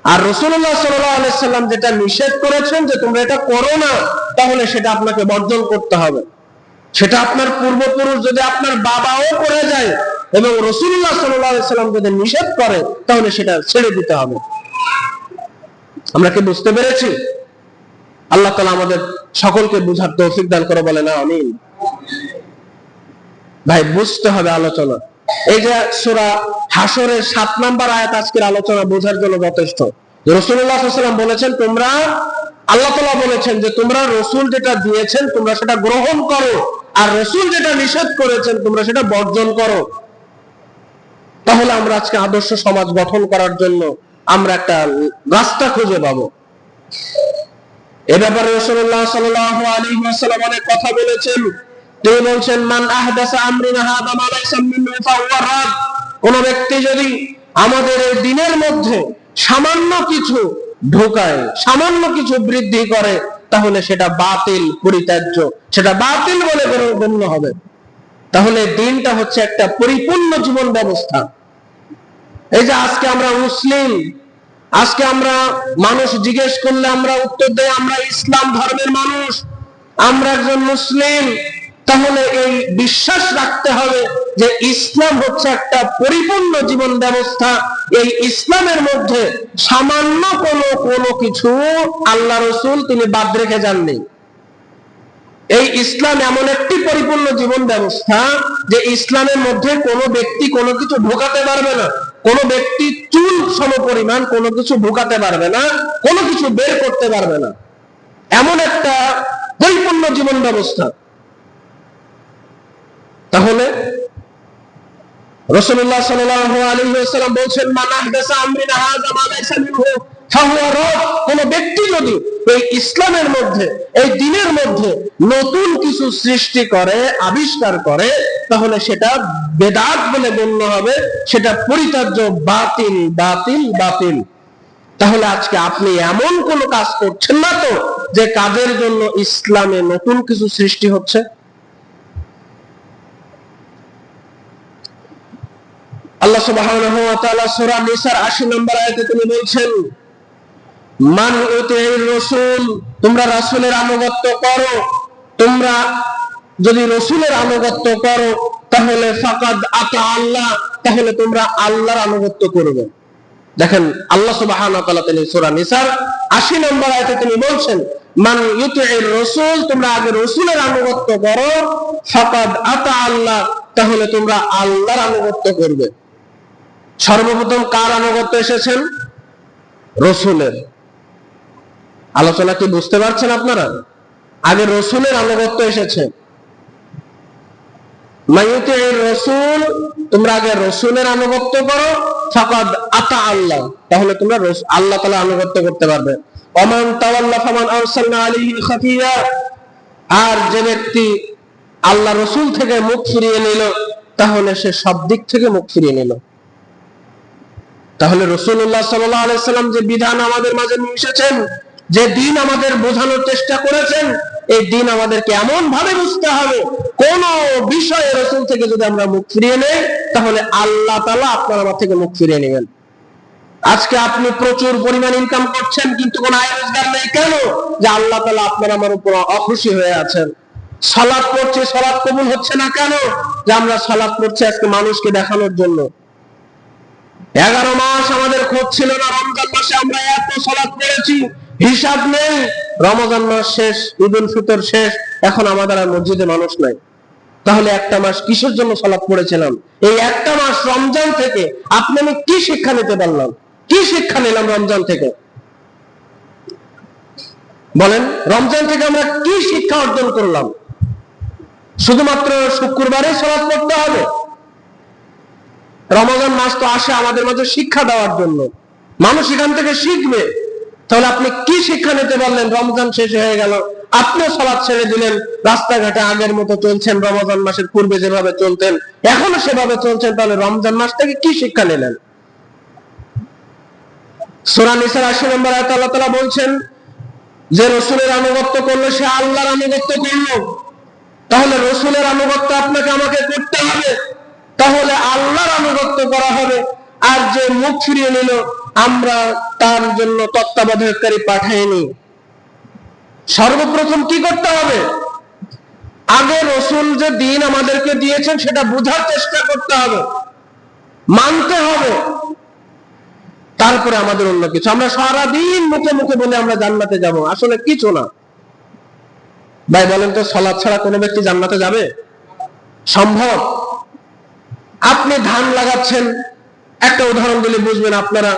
আর রাসূলুল্লাহ সাল্লাল্লাহু আলাইহি ওয়াসাল্লাম যেটা নিষেধ করেছেন যে তোমরা এটা করো না, তাহলে সেটা আপনাকে বর্জন করতে হবে। সেটা আপনার পূর্বপুরুষ যদি আপনার বাবাও করে যায় এবং রাসূলুল্লাহ সাল্লাল্লাহু আলাইহি ওয়াসাল্লাম যদি নিষেধ করে, তাহলে সেটা ছেড়ে দিতে হবে। আমরা কি বুঝতে পেরেছি? আল্লাহ তাআলা আমাদের সকলকে বুঝার তৌফিক দান করে, বলেন আমিন। ভাই বুঝতে হবে আলোচনা। এই যে সূরা হাশরের 7 নম্বর আয়াত আজকের আলোচনা বোঝার জন্য যথেষ্ট। রাসূলুল্লাহ সাল্লাল্লাহু আলাইহি ওয়াসাল্লাম বলেছেন, তোমরা, আল্লাহ তাআলা বলেছেন যে তোমরা রাসূল যেটা দিয়েছেন তোমরা সেটা গ্রহণ করো, আর রাসূল যেটা নিষেধ করেছেন তোমরা সেটা বর্জন করো। তাহলে আমরা আজকে আদর্শ সমাজ গঠন করার জন্য আমরা একটা রাস্তা খুঁজে পাবো। এ ব্যাপারে রাসূলুল্লাহ সাল্লাল্লাহু আলাইহি ওয়াসাল্লাম অনেক কথা বলেছেন। তিনি বলছেন, মান আহদাসা আমরিনা হাযা মা লাইসা মিনহু ফাহুয়া রাদ। কোন ব্যক্তি যদি আমাদের এই দিনের মধ্যে সামান্য কিছু ঢোকায়, সামান্য কিছু বৃদ্ধি করে, তাহলে সেটা বাতিল, পরিত্যাজ্য, সেটা বাতিল বলে গণ্য হবে। তাহলে দিনটা হচ্ছে একটা পরিপূর্ণ জীবন ব্যবস্থা। এই যে আজকে আমরা মুসলিম, আজকে আমরা, মানুষ জিজ্ঞেস করলে আমরা উত্তর দেই আমরা ইসলাম ধর্মের মানুষ, আমরা একজন মুসলিম। তাহলে এই বিশ্বাস রাখতে হবে যে ইসলাম হচ্ছে একটা পরিপূর্ণ জীবন ব্যবস্থা। এই ইসলামের মধ্যে সামান্য কোনো কিছু আল্লাহ রাসূল তিনি বাদ রেখে যাননি। এই ইসলাম এমন একটি পরিপূর্ণ জীবন ব্যবস্থা যে ইসলামের মধ্যে কোনো ব্যক্তি কোনো কিছু ঢোকাতে পারবে না, কোনো ব্যক্তি চুল সমপরিমাণ কোনো কিছু ঢোকাতে পারবে না, কোনো কিছু বের করতে পারবে না। এমন একটা পরিপূর্ণ জীবন ব্যবস্থা। তাহলে রাসূলুল্লাহ সাল্লাল্লাহু আলাইহি ওয়াসাল্লাম বলেন, মান আহদাসা আমরিনা হাযা মা লাইসা মিনহু ফাহুয়া রাদ। কোন ব্যক্তি যদি এই ইসলামের মধ্যে, এই দ্বীনের মধ্যে নতুন কিছু সৃষ্টি করে, আবিষ্কার করে, তাহলে সেটা বেদাত বলে গণ্য হবে, সেটা পরিত্যাজ্য, বাতিল, বাতিল, বাতিল। তাহলে আজকে আপনি এমন কোন কাজ করছেন না তো যে কাজের জন্য ইসলামে নতুন কিছু সৃষ্টি হচ্ছে? আল্লাহ সুবহানাহু ওয়া তাআলা সূরা নিসার 80 নম্বর আয়াতে তিনি বলছেন, মান ইউতির রাসূল, তোমরা রাসূলের আনুগত্য করো। তোমরা যদি রাসূলের আনুগত্য করো তাহলে ফাকাদ আতা আল্লাহ, তাহলে তোমরা আল্লাহর আনুগত্য করবে। দেখেন আল্লাহ সুবহানাহু ওয়া তাআলা তিনি সূরা নিসার 80 নম্বর আয়াতে তিনি বলছেন, মান ইউতির রাসূল, তোমরা আগে রাসূলের আনুগত্য করো, ফাকাদ আতা আল্লাহ, তাহলে তোমরা আল্লাহর আনুগত্য করবে। সর্বপ্রথম কার আনুগত্য এসেছেন? রাসূলের। আলোচনা কি বুঝতে পারছেন আপনারা? আগে রাসূলের আনুগত্য এসেছে। মাইয়ুতির রাসূল, তোমরা আগে রাসূলের আনুগত্য করো, ফাকাদ আতা আল্লাহ, তাহলে তোমরা আল্লাহ তাআলা আনুগত্য করতে পারবে। ওমান তাওয়াল্লা ফামান আরসালনা আলাইহি খাফিয়া, আর যে ব্যক্তি আল্লাহ রাসূল থেকে মুখ ফিরিয়ে নিল, তাহলে সে সব দিক থেকে মুখ ফিরিয়ে নিল। তাহলে রাসূলুল্লাহ সাল্লাল্লাহু আলাইহি সাল্লাম যে বিধান আমাদের মাঝে নিয়ে এসেছেন, যে দিন আমাদের বোঝানোর চেষ্টা করেছেন, এই দিন আমাদেরকে এমন ভাবে বুঝতে হবে, কোন বিষয়ে রাসূল থেকে যদি আমরা মুখ ফিরিয়ে নেই, তাহলে আল্লাহ তাআলা আপনার আমার থেকে মুখ ফিরিয়ে নেবেন। আজকে আপনি প্রচুর পরিমাণ ইনকাম করছেন কিন্তু কোন আয় রোজগার নেই, কেন? যে আল্লাহ তাআলা আপনার আমার উপর অখুশি হয়ে আছেন। সালাত পড়ছি, সালাত কবুল হচ্ছে না, কেন? যে আমরা সালাত পড়ছি আজকে মানুষকে দেখানোর জন্য। 11 মাস আমাদের খোঁজ ছিল না, রমজান মাসে আমরা এত সালাত পড়েছি, হিসাব নেই। রমজান মাস শেষ, ঈদ উল ফিতর শেষ, এখন আমাদের আর মসজিদে মানুষ নাই। তাহলে একটা মাস কিসের জন্য সালাত পড়েছিলাম? এই একটা মাস রমজান থেকে আপনি আমি কি শিক্ষা নিতে পারলাম? কি শিক্ষা নিলাম রমজান থেকে? বলেন, রমজান থেকে আমরা কি শিক্ষা অর্জন করলাম? শুধুমাত্র শুক্রবারে সালাত পড়তে হবে? রমজান মাস তো আসে আমাদের মাঝে শিক্ষা দেওয়ার জন্য, মানুষ এখান থেকে শিখবে। তাহলে আপনি কি শিক্ষা নিতে পারলেন? রমজান শেষ হয়ে গেল, আপনিও সালাত ছেড়ে দিলেন, রাস্তাঘাটে আগের মতো চলছেন, রমজান মাসের পূর্বে যেভাবে চলতেন এখনো সেভাবে চলছেন। তাহলে রমজান মাস থেকে কি শিক্ষা নিলেন? সূরা নিসার ৮০ নম্বর আয়াতে আল্লাহ তাআলা বলছেন যে রাসূলের আনুগত্য করলে সে আল্লাহর আনুগত্য করল। তাহলে রাসূলের আনুগত্য আপনাকে আমাকে করতে হবে, তাহলে আল্লাহর আনুগত্য করা হবে। আর যে মুখ ফিরিয়ে নিল, আমরা তার জন্য তত্ত্বাবধায়ককারী পাঠাইনি। সর্বপ্রথম কি করতে হবে? আগে রাসূল যে দিন আমাদেরকে দিয়েছেন সেটা বোঝার চেষ্টা করতে হবে, মানতে হবে, তারপরে আমাদের অন্য কিছু। আমরা সারাদিন মুখে মুখে বলে আমরা জান্নাতে যাব, আসলে কিছু না। ভাই বলেন তো, সালাত ছাড়া কোনো ব্যক্তি জান্নাতে যাবে? সম্ভব? আপনি ধান লাগাচ্ছেন, একটা উদাহরণ দিলে বুঝবেন। আপনারা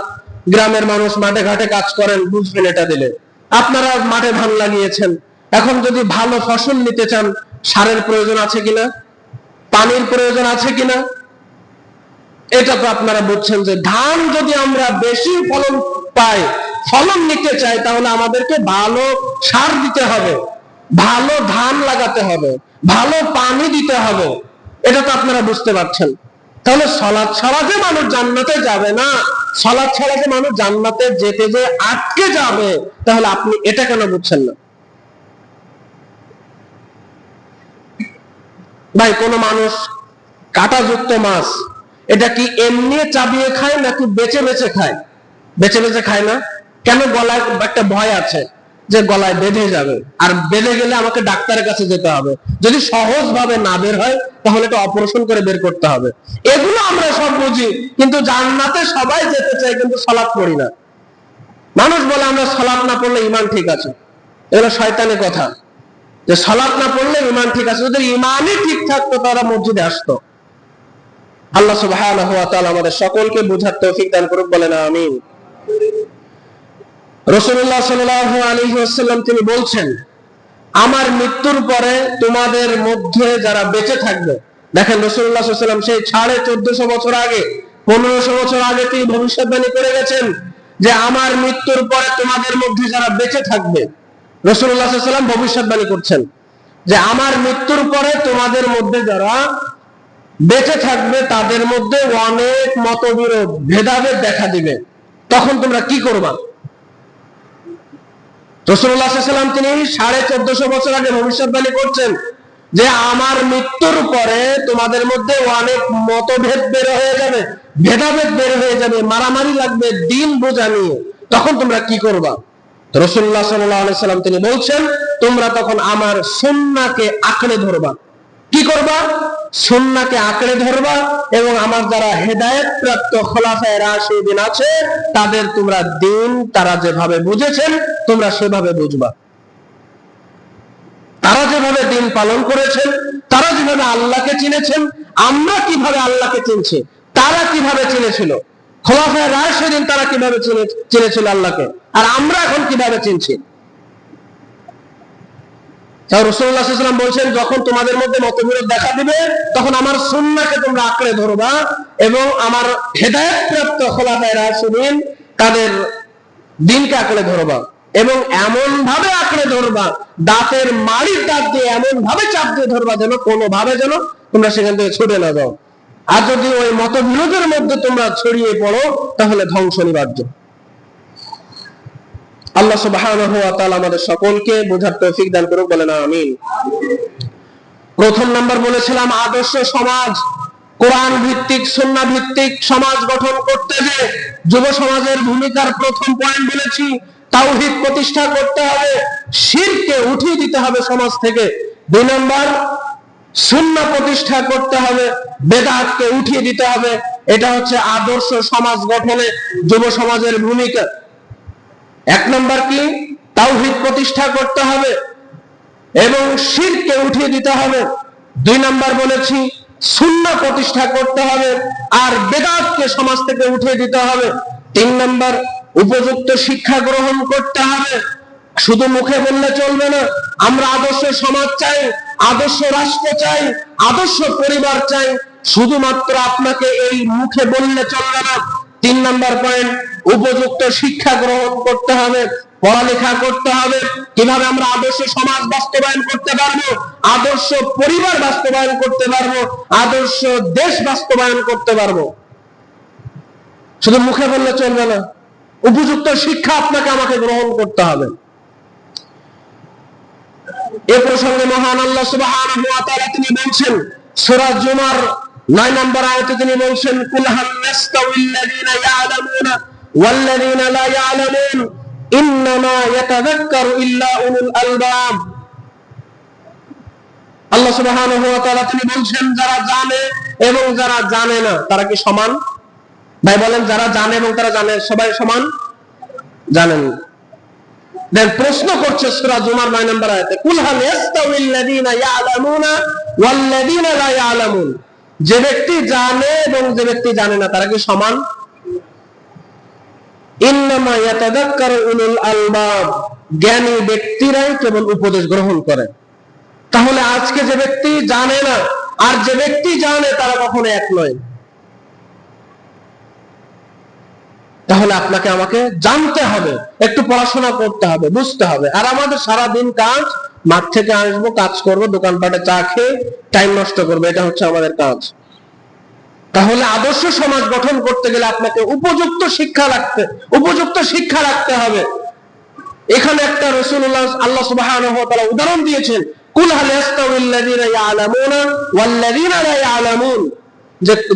গ্রামের মানুষ, মাঠে ঘাটে কাজ করেন, বুঝবেন এটা দিলে। আপনারা মাঠে ধান লাগিয়েছেন, এখন যদি ভালো ফসল নিতে চান, সারের প্রয়োজন আছে কিনা, পানির প্রয়োজন আছে কিনা? এটা তো আপনারা বুঝছেন যে ধান যদি আমরা বেশি ফলন পাই, ফলন নিতে চাই, তাহলে আমাদেরকে ভালো সার দিতে হবে, ভালো ধান লাগাতে হবে, ভালো পানি দিতে হবে। এটা তো আপনারা বুঝতে পারছেন। তাহলে সালাত ছাড়া যে মানুষ জান্নাতে যাবে না, সালাত ছাড়া যে মানুষ জান্নাতে যেতে যে আটকে যাবে, তাহলে আপনি এটা কেন বুঝছেন না? ভাই, কোন মানুষ কাঁটাযুক্ত মাছ এটা কি এমনি চাবিয়ে খায় নাকি বেছে বেছে খায়? বেছে বেছে খায় না কেন? গলায় একটা ভয় আছে যে গলায় বেঁধে যাবে, আর বেঁধে গেলে আমাকে ডাক্তারের কাছে যেতে হবে। যদি সহজ ভাবে না বের হয় তাহলে এটা অপারেশন করে বের করতে হবে। এগুলো আমরা সব বুঝি, কিন্তু জান্নাতে সবাই যেতে চায়, কিন্তু সালাত পড়ি না। মানুষ বলে আমরা সালাত না পড়লে ঈমান ঠিক আছে। এগুলো শয়তানের কথা, যে সালাত না পড়লে ঈমান ঠিক আছে। যদি ঈমানই ঠিক থাকতো তারা মসজিদে আসতো। আল্লাহ সুবহানাহু ওয়া তাআলা আমাদের সকলকে বুঝার তৌফিক দান করুক, বলেন আমিন। রাসূলুল্লাহ সাল্লাল্লাহু আলাইহি ওয়াসাল্লাম তিনি বলছেন, আমার মৃত্যুর পরে তোমাদের মধ্যে যারা বেঁচে থাকবে, দেখেন রাসূলুল্লাহ সাল্লাল্লাহু আলাইহি ওয়াসাল্লাম সেই 1450 বছর আগে, 1500 বছর আগে তিনি ভবিষ্যৎবাণী করে গেছেন যে আমার মৃত্যুর পরে তোমাদের মধ্যে যারা বেঁচে থাকবে। রাসূলুল্লাহ সাল্লাল্লাহু আলাইহি ওয়াসাল্লাম ভবিষ্যৎবাণী করছেন যে আমার মৃত্যুর পরে তোমাদের মধ্যে যারা বেঁচে থাকবে তাদের মধ্যে অনেক মতবিরোধ, ভেদাভেদ দেখা দিবে। তখন তোমরা কি করবা? রাসূলুল্লাহ সাল্লাল্লাহু আলাইহি ওয়াসাল্লাম তিনি 1450 বছর আগে ভবিষ্যৎবাণী করছেন যে আমার মৃত্যুর পরে তোমাদের মধ্যে অনেক মতভেদ বের হয়ে যাবে, ভেদাভেদ বের হয়ে যাবে, মারামারি লাগবে দিন বোঝা নিয়ে। তখন তোমরা কি করবা? রাসূলুল্লাহ সাল্লাল্লাহু আলাইহি ওয়াসাল্লাম তিনি বলছেন, তোমরা তখন আমার সুন্নাহকে আঁকড়ে ধরবা। কি করবা? সুন্নাহকে আঁকড়ে ধরবা, এবং আমার যারা হেদায়েত প্রাপ্ত খোলাফায়ে রাশিদিন আছে তাদের তোমরা দিন তারা যেভাবে বুঝেছেন তোমরা সেভাবে বুঝবা। তারা যেভাবে দিন পালন করেছেন, তারা যেভাবে আল্লাহকে চিনেছেন, আমরা কিভাবে আল্লাহকে চিনছি, তারা কিভাবে চিনেছিল, খোলাফায়ে রাশিদিন তারা কিভাবে চিনেছিল আল্লাহকে, আর আমরা এখন কিভাবে চিনছি। রাসূলুল্লাহ সাল্লাল্লাহু আলাইহি ওয়াসাল্লাম বলছেন, যখন তোমাদের মধ্যে মতবিরোধ দেখা দিবে তখন আমার সুন্নাহকে তোমরা আঁকড়ে ধরবা, এবং আমার হেদায়েত প্রাপ্ত খোলাফায়ে রাশিদিন তাদের দিনকে আঁকড়ে ধরবা, এবং এমন ভাবে আঁকড়ে ধরবা, দাঁতের মাড়ির দাঁত দিয়ে এমন ভাবে চাপ দিয়ে ধরবা যেন কোনো ভাবে যেন তোমরা সেখান থেকে ছুটে না যাও। আর যদি ওই মতবিরোধের মধ্যে তোমরা ছড়িয়ে পড়ো তাহলে ধ্বংস অনিবার্য। আল্লাহ সুবহানাহু ওয়া তাআলা আমাদের সকলকে বোঝার তৌফিক দান করুক, বলেন আমিন। প্রথম নাম্বার বলেছিলাম আদর্শ সমাজ, কোরআন ভিত্তিক, সুন্নাহ ভিত্তিক সমাজ গঠন করতে যে যুব সমাজের ভূমিকার প্রথম পয়েন্ট বলেছি, তাওহীদ প্রতিষ্ঠা করতে হবে, শিরককে উঠিয়ে দিতে হবে সমাজ থেকে। 2 নাম্বার, সুন্নাহ প্রতিষ্ঠা করতে হবে, বেদাতকে উঠিয়ে দিতে হবে। এটা হচ্ছে আদর্শ সমাজ গঠনে যুব সমাজের ভূমিকা। 1 নাম্বার কি? তাওহীদ প্রতিষ্ঠা করতে হবে এবং শিরককে উঠিয়ে দিতে হবে। 2 নাম্বার বলেছি সুন্নাহ প্রতিষ্ঠা করতে হবে আর বেদাতকে সমাজ থেকে উঠিয়ে দিতে হবে। 3 নাম্বার উপযুক্ত শিক্ষা গ্রহণ করতে হবে। শুধু মুখে বললে চলবে না, আমরা আদর্শ সমাজ চাই, আদর্শ রাষ্ট্র চাই, আদর্শ পরিবার চাই। শুধুমাত্র আপনাকে এই মুখে বললে চলবে না। 3 নাম্বার পয়েন্ট, উপযুক্ত শিক্ষা গ্রহণ করতে হবে, পড়ালেখা করতে হবে। কিভাবে আমরা আদর্শ সমাজ বাস্তবায়ন করতে পারবো, আদর্শ পরিবার বাস্তবায়ন করতে পারবো, আদর্শ দেশ বাস্তবায়ন করতে পারবো। শুধু মুখে বললে চলবে না, উপযুক্ত শিক্ষা আপনাকে আমাকে গ্রহণ করতে হবে। এ প্রসঙ্গে মহান আল্লাহ সুবহানাহু ওয়া তাআলা তিনি বলছেন সূরা জুমার 9 নম্বর আয়াতে তিনি বলছেন কুল হাল নাস্তাউিল্লাযীনা ইয়ালামুনা ওয়াল্লাযীনা লা ইয়ালামুন ইন্নামা ইয়াতাযাক্কারু ইল্লা উলুল আলবাব। আল্লাহ সুবহানাহু ওয়া তাআলা তিনি বলছেন যারা জানে এবং যারা জানে না তারা কি সমান? ভাই বলেন, যারা জানে এবং তারা জানে সবাই সমান? জানেন? দেন প্রশ্ন করছে সূরা জুমার 9 নম্বর আয়াতে কুল হাল ইয়াস্তাউিল্লাযীনা ইয়ালামুনা ওয়াল্লাযীনা লা ইয়ালামুন, যে ব্যক্তি জানে এবং যে ব্যক্তি জানে না তারা কি সমান? ইন্নামা ইয়াতাযাক্কারু উলুল আলবাব, জ্ঞানী ব্যক্তিরাই কেবল উপদেশ গ্রহণ করে। তাহলে আজকে যে ব্যক্তি জানে না আর যে ব্যক্তি জানে তারা কখনো এক নয়। তাহলে আপনাকে আমাকে জানতে হবে, একটু পড়াশোনা করতে হবে, বুঝতে হবে। আর আমাদের সারা দিন কাজ, মাঠ থেকে আসবো, কাজ করব, দোকানপাটে চা খেয়ে টাইম নষ্ট করবো, এটা হচ্ছে আমাদের কাজ। তাহলে আদর্শ সমাজ গঠন করতে গেলে আপনাকে উপযুক্ত শিক্ষা রাখতে হবে। এখানে একটা রাসূলুল্লাহ আল্লাহ সুবহানাহু ওয়া তাআলা উদাহরণ দিয়েছেন কুল হাল ইয়াস্তাউিল্লাযীনা ইয়ালামুনা ওয়াল্লাযীনা লা ইয়ালামুন,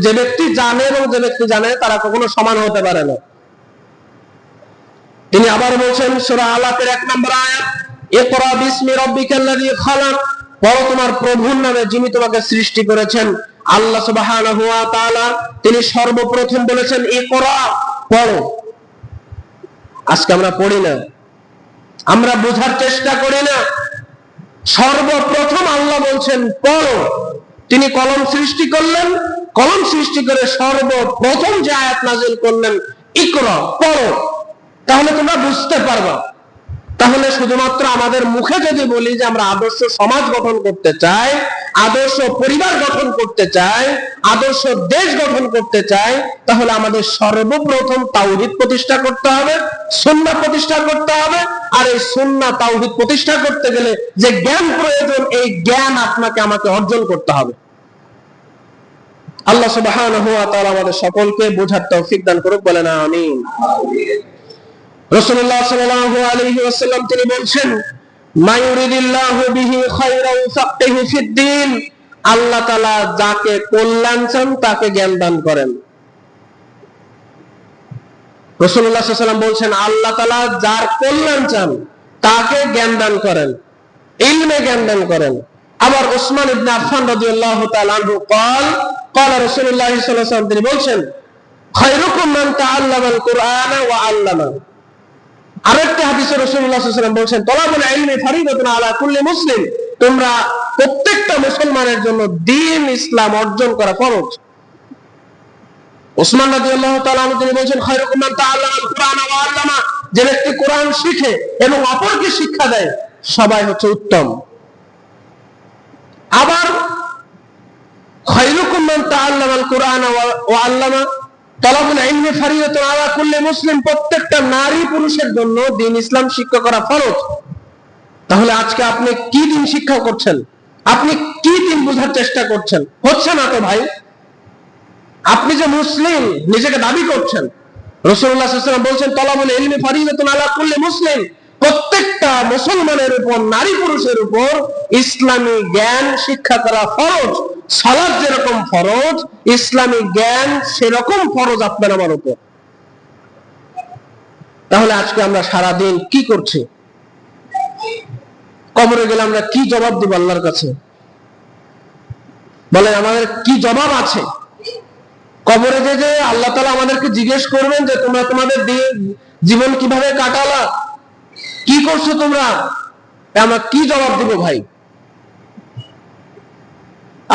যে ব্যক্তি জানে এবং যে ব্যক্তি জানে তারা কখনো সমান হতে পারে না। তিনি আবার বলছেন সূরা আলাকের 1 নম্বর আয়াত ইকরা বিসমি রাব্বিকাল্লাযী খালাক, পড়ো তোমার প্রভুর নামে যিনি তোমাকে সৃষ্টি করেছেন। আল্লাহ সুবহানাহু ওয়া তাআলা তিনি সর্বপ্রথম বলেছেন ইকরা, পড়ো। আজকে আমরা পড়ি না, আমরা বোঝার চেষ্টা করি না। সর্বপ্রথম আল্লাহ বলছেন পড়ো। তিনি কলম সৃষ্টি করলেন, কলম সৃষ্টি করে সর্বপ্রথম যে আয়াত নাযিল করলেন ইকরা, পড়ো, তাহলে তোমরা বুঝতে পারবা। তাহলে শুধুমাত্র আমাদের মুখে যদি বলি যে আমরা আদর্শ সমাজ গঠন করতে চাই, আদর্শ পরিবার গঠন করতে চাই, আদর্শ দেশ গঠন করতে চাই, তাহলে আমাদের সর্বপ্রথম তাওহীদ প্রতিষ্ঠা করতে হবে, সুন্নাহ প্রতিষ্ঠা করতে হবে। আর এই সুন্নাহ তাওহীদ প্রতিষ্ঠা করতে গেলে যে জ্ঞান প্রয়োজন, এই জ্ঞান আপনাকে আমাকে অর্জন করতে হবে। আল্লাহ সুবহানাহু ওয়া তাআলা আমাদের সকলকে বোঝার তৌফিক দান করুক, বলেন আমিন। রাসূলুল্লাহ সাল্লাল্লাহু আলাইহি ওয়াসাল্লাম তিনি বলছেন মা ইউরিদিল্লাহু বিহি খায়রান ফাক্কিহু ফিদ্দীন, আল্লাহ তাআলা যাকে কল্যাণ চান তাকে জ্ঞান দান করেন। রাসূলুল্লাহ সাল্লাল্লাহু আলাইহি ওয়াসাল্লাম বলছেন আল্লাহ তাআলা যার কল্যাণ চান তাকে জ্ঞান দান করেন, ইলমে জ্ঞান দান করেন। আবার উসমান ইবনে আফফান রাদিয়াল্লাহু তাআলা আনহু قال رسول الله صلى الله عليه وسلم তিনি বলছেন খায়রুকুম মান তাআল্লামাল কুরআনা ওয়া আল্লামা। আরেকটা হাদিসে রাসূলুল্লাহ সাল্লাল্লাহু আলাইহি ওয়াসাল্লাম বলছেন তালাবুল ইলমি ফরিদাতুন আলা কুল্লি মুসলিম, তোমরা প্রত্যেকটা মুসলমানের জন্য দ্বীন ইসলাম অর্জন করা ফরজ। উসমান রাদিয়াল্লাহু তাআলা আনহু তিনি বলছেন খায়রুকুম মান তাআল্লামাল কুরআনা ওয়া আল্লামা, যে ব্যক্তি কোরআন শিখে এবং অপরকে শিক্ষা দেয় সবাই হচ্ছে উত্তম। আবার খায়রুকুম মান তাআল্লামাল কুরআনা ওয়া আল্লামা তালাবুল ইলমি ফরিদাতুন আলা কুল্লি মুসলিম, প্রত্যেকটা নারী পুরুষের জন্য দ্বীন ইসলাম শিক্ষা করা ফরজ। তাহলে আজকে আপনি কি দ্বীন শিক্ষা করছেন? আপনি কি দ্বীন বোঝার চেষ্টা করছেন? হচ্ছে না তো ভাই। আপনি যে মুসলিম নিজেকে দাবি করছেন, রাসূলুল্লাহ সাল্লাল্লাহু আলাইহি ওয়াসাল্লাম বলছেন তালাবুল ইলমি ফরিদাতুন আলা কুল্লি মুসলিম, প্রত্যেকটা মুসলমানের উপর, নারী পুরুষের উপর ইসলামী জ্ঞান শিক্ষা করা ফরজ। সালাত যেরকম ফরজ, ইসলামী জ্ঞান সেরকম ফরজ আপনার আমার উপর। তাহলে আজকে আমরা সারা দিন কি করছি? কবরে গেলে আমরা কি জবাব দিব আল্লাহর কাছে? বলেন আমাদের কি জবাব আছে? কবরে যে আল্লাহ তাআলা আমাদেরকে জিজ্ঞেস করবেন যে তোমরা তোমাদের জীবন কিভাবে কাটালা, কি করছো তোমরা? আমরা কি জবাব দিব ভাই?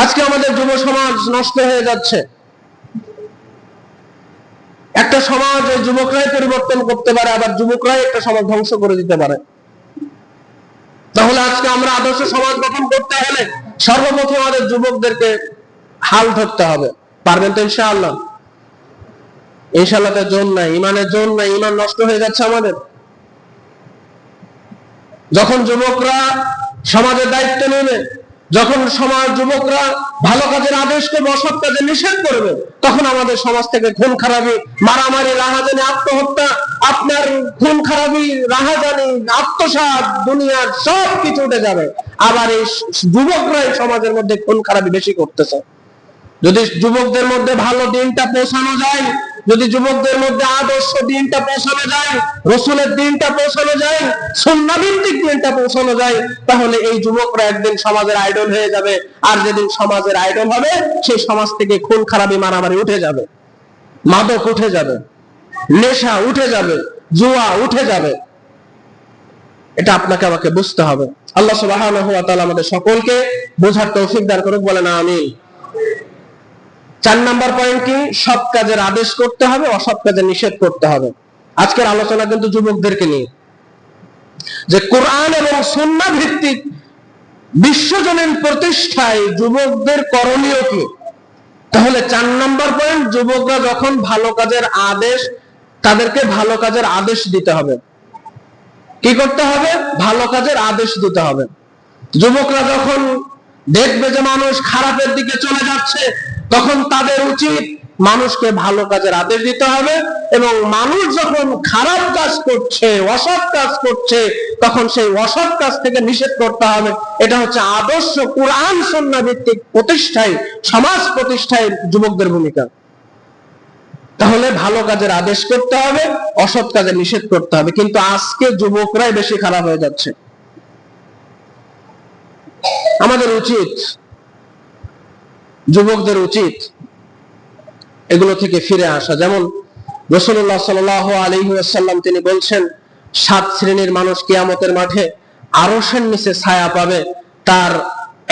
আজকে আমাদের যুব সমাজ নষ্ট হয়ে যাচ্ছে। একটা সমাজ ওই যুবকরাই পরিবর্তন করতে পারে, আবার যুবকরাই একটা সমাজ ধ্বংস করে দিতে পারে। তাহলে আজকে আমরা আদর্শ সমাজ গঠন করতে হলে সর্বপ্রথম আমাদের যুবকদেরকে হাল ধরতে হবে। পারবেন তো ইনশাআল্লাহ? ইনশাআল্লাহ তো জোর নাই, ইমানের জোর নাই, ইমান নষ্ট হয়ে যাচ্ছে আমাদের। যখন যুবকরা সমাজের দায়িত্ব নেবে, যখন সমাজ যুবকরা ভালো কাজের আদেশ করবে, অসৎ কাজে নিষেধ করবে, তখন আমাদের সমাজ থেকে খুন খারাপি, মারামারি, রাহাজানি, আত্মহত্যা, আপনার খুন খারাপি, রাহাজানি, আত্মসাৎ, দুনিয়ার সব কিছু উঠে যাবে। আবার এই যুবকরাই সমাজের মধ্যে খুন খারাপি বেশি করতেছে। যদি যুবকদের মধ্যে ভালো দিনটা পৌঁছানো যায়, যদি যুবকদের মধ্যে আদর্শ দিনটা পৌঁছানো যায়, রসুলের দিনটা পৌঁছানো যায়, সুন্নাহ ভিত্তিক দিনটা পৌঁছানো যায়, তাহলে এই যুবকরা একদিন সমাজের আইডল হয়ে যাবে। আর যেদিন সমাজের আইডল হবে, সেই সমাজ থেকে খুন খারাপি, মারামারি উঠে যাবে, মাদক উঠে যাবে, নেশা উঠে যাবে, জুয়া উঠে যাবে। এটা আপনাকে আমাকে বুঝতে হবে। আল্লাহ সুবহানাহু ওয়া তাআলা আমাদের সকলকে বোঝার তৌফিক দান করুক, বলেন আমিন। 4 নাম্বার পয়েন্ট কি? সৎ কাজের আদেশ করতে হবে, অসৎ কাজের নিষেধ করতে হবে। আজকের আলোচনা কিন্তু যুবকদেরকে নিয়ে, যে কোরআন এবং সুন্নাহ ভিত্তিক বিশ্বজনীন প্রতিষ্ঠায় যুবকদের করণীয় কি। তাহলে 4 নাম্বার পয়েন্ট, যুবকরা যখন ভালো কাজের আদেশ, তাদেরকে ভালো কাজের আদেশ দিতে হবে। কি করতে হবে? ভালো কাজের আদেশ দিতে হবে। যুবকরা যখন দেখবে যে মানুষ খারাপের দিকে চলে যাচ্ছে, তখন তাদের উচিত মানুষকে ভালো কাজের আদেশ দিতে হবে, এবং মানুষ যখন খারাপ কাজ করছে, অসৎ কাজ করছে, তখন সেই অসৎ কাজ থেকে নিষেধ করতে হবে। এটা হচ্ছে আদর্শ কোরআন সুন্নাহ ভিত্তিক প্রতিষ্ঠায়, সমাজ প্রতিষ্ঠায় যুবকদের ভূমিকা। তাহলে ভালো কাজের আদেশ করতে হবে, অসৎ কাজে নিষেধ করতে হবে। কিন্তু আজকে যুবকরাই বেশি খারাপ হয়ে যাচ্ছে। আমাদের উচিত, যুবকদের উচিত এগুলো থেকে ফিরে আসা। যেমন রাসূলুল্লাহ সাল্লাল্লাহু আলাইহি ওয়াসাল্লাম তিনি বলছেন, 7 শ্রেণীর মানুষ কিয়ামতের মাঠে আরশের নিচে ছায়া পাবে। তার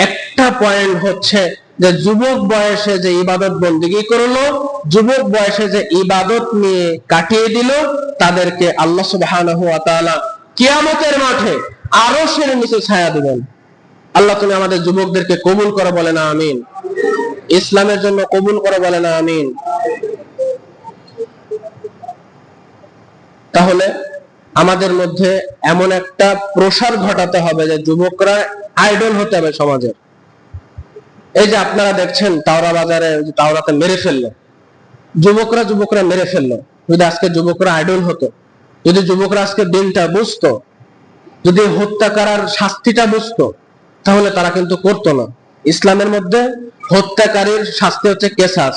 একটা পয়েন্ট হচ্ছে যে যুবক বয়সে যে ইবাদত বন্দেগী করলো, যুবক বয়সে যে ইবাদত নিয়ে কাটিয়ে দিল, তাদেরকে আল্লাহ সুবহানাহু ওয়া তাআলা কিয়ামতের মাঠে আরশের নিচে ছায়া দিবেন। আল্লাহ তুমি আমাদের যুবকদেরকে কবুল করো, বলেন আমিন। ইসলামের জন্য কবুল করো, বলেন আমিন। তাহলে আমাদের মধ্যে এমন একটা প্রসার ঘটাতে হবে যে যুবকরা আইডল হতে হবে সমাজের। এই যে আপনারা দেখছেন তাওরা বাজারে তাওরাতে মেরে ফেললো, যুবকরা মেরে ফেললো। যদি আজকে যুবকরা আইডল হতো, যদি যুবকরা আজকে দিনটা বুঝতো, যদি হত্যা করার শাস্তিটা বুঝতো, তাহলে তারা কিন্তু করতো না। ইসলামের মধ্যে হত্যাকারীর শাস্তি হচ্ছে কেসাস।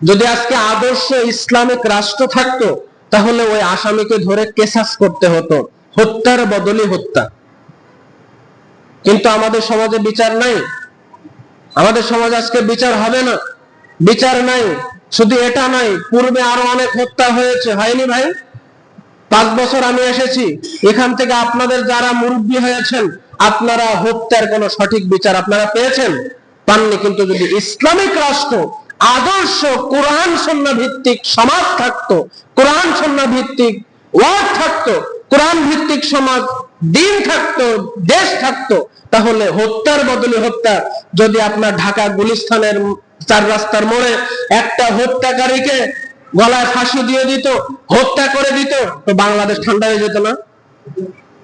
যদি আজকে আদর্শ ইসলামিক রাষ্ট্র থাকতো, তাহলে ওই আসামিকে ধরে কেসাস করতে হতো, হত্যার বদলে হত্যা। কিন্তু আমাদের সমাজে বিচার নাই। আমাদের সমাজ আজকে বিচার হবে না, বিচার নাই। শুধু এটা নাই, পূর্বে আরো অনেক হত্যা হয়েছে, হয়নি ভাই? 5 বছর আমি এসেছি, এখান থেকে আপনাদের যারা মুরব্বী হয়েছেন, আপনারা হত্যার কোন সঠিক বিচার আপনারা পেয়েছেন? পাননি। কিন্তু যদি ইসলামিক রাষ্ট্র, আদর্শ কোরআন সুন্নাহ ভিত্তিক সমাজ থাকতো, কোরআন সুন্নাহ ভিত্তিক ওয়ার্ড থাকতো, কোরআন ভিত্তিক সমাজ, দিন থাকতো, দেশ থাকতো, তাহলে হত্যার বদলে হত্যা। যদি আপনার ঢাকা গুলিস্তানের 4 রাস্তার মোড়ে একটা হত্যাকারীকে গলায় ফাঁসি দিয়ে দিত, হত্যা করে দিত, তো বাংলাদেশ ঠান্ডা হয়ে যেত না?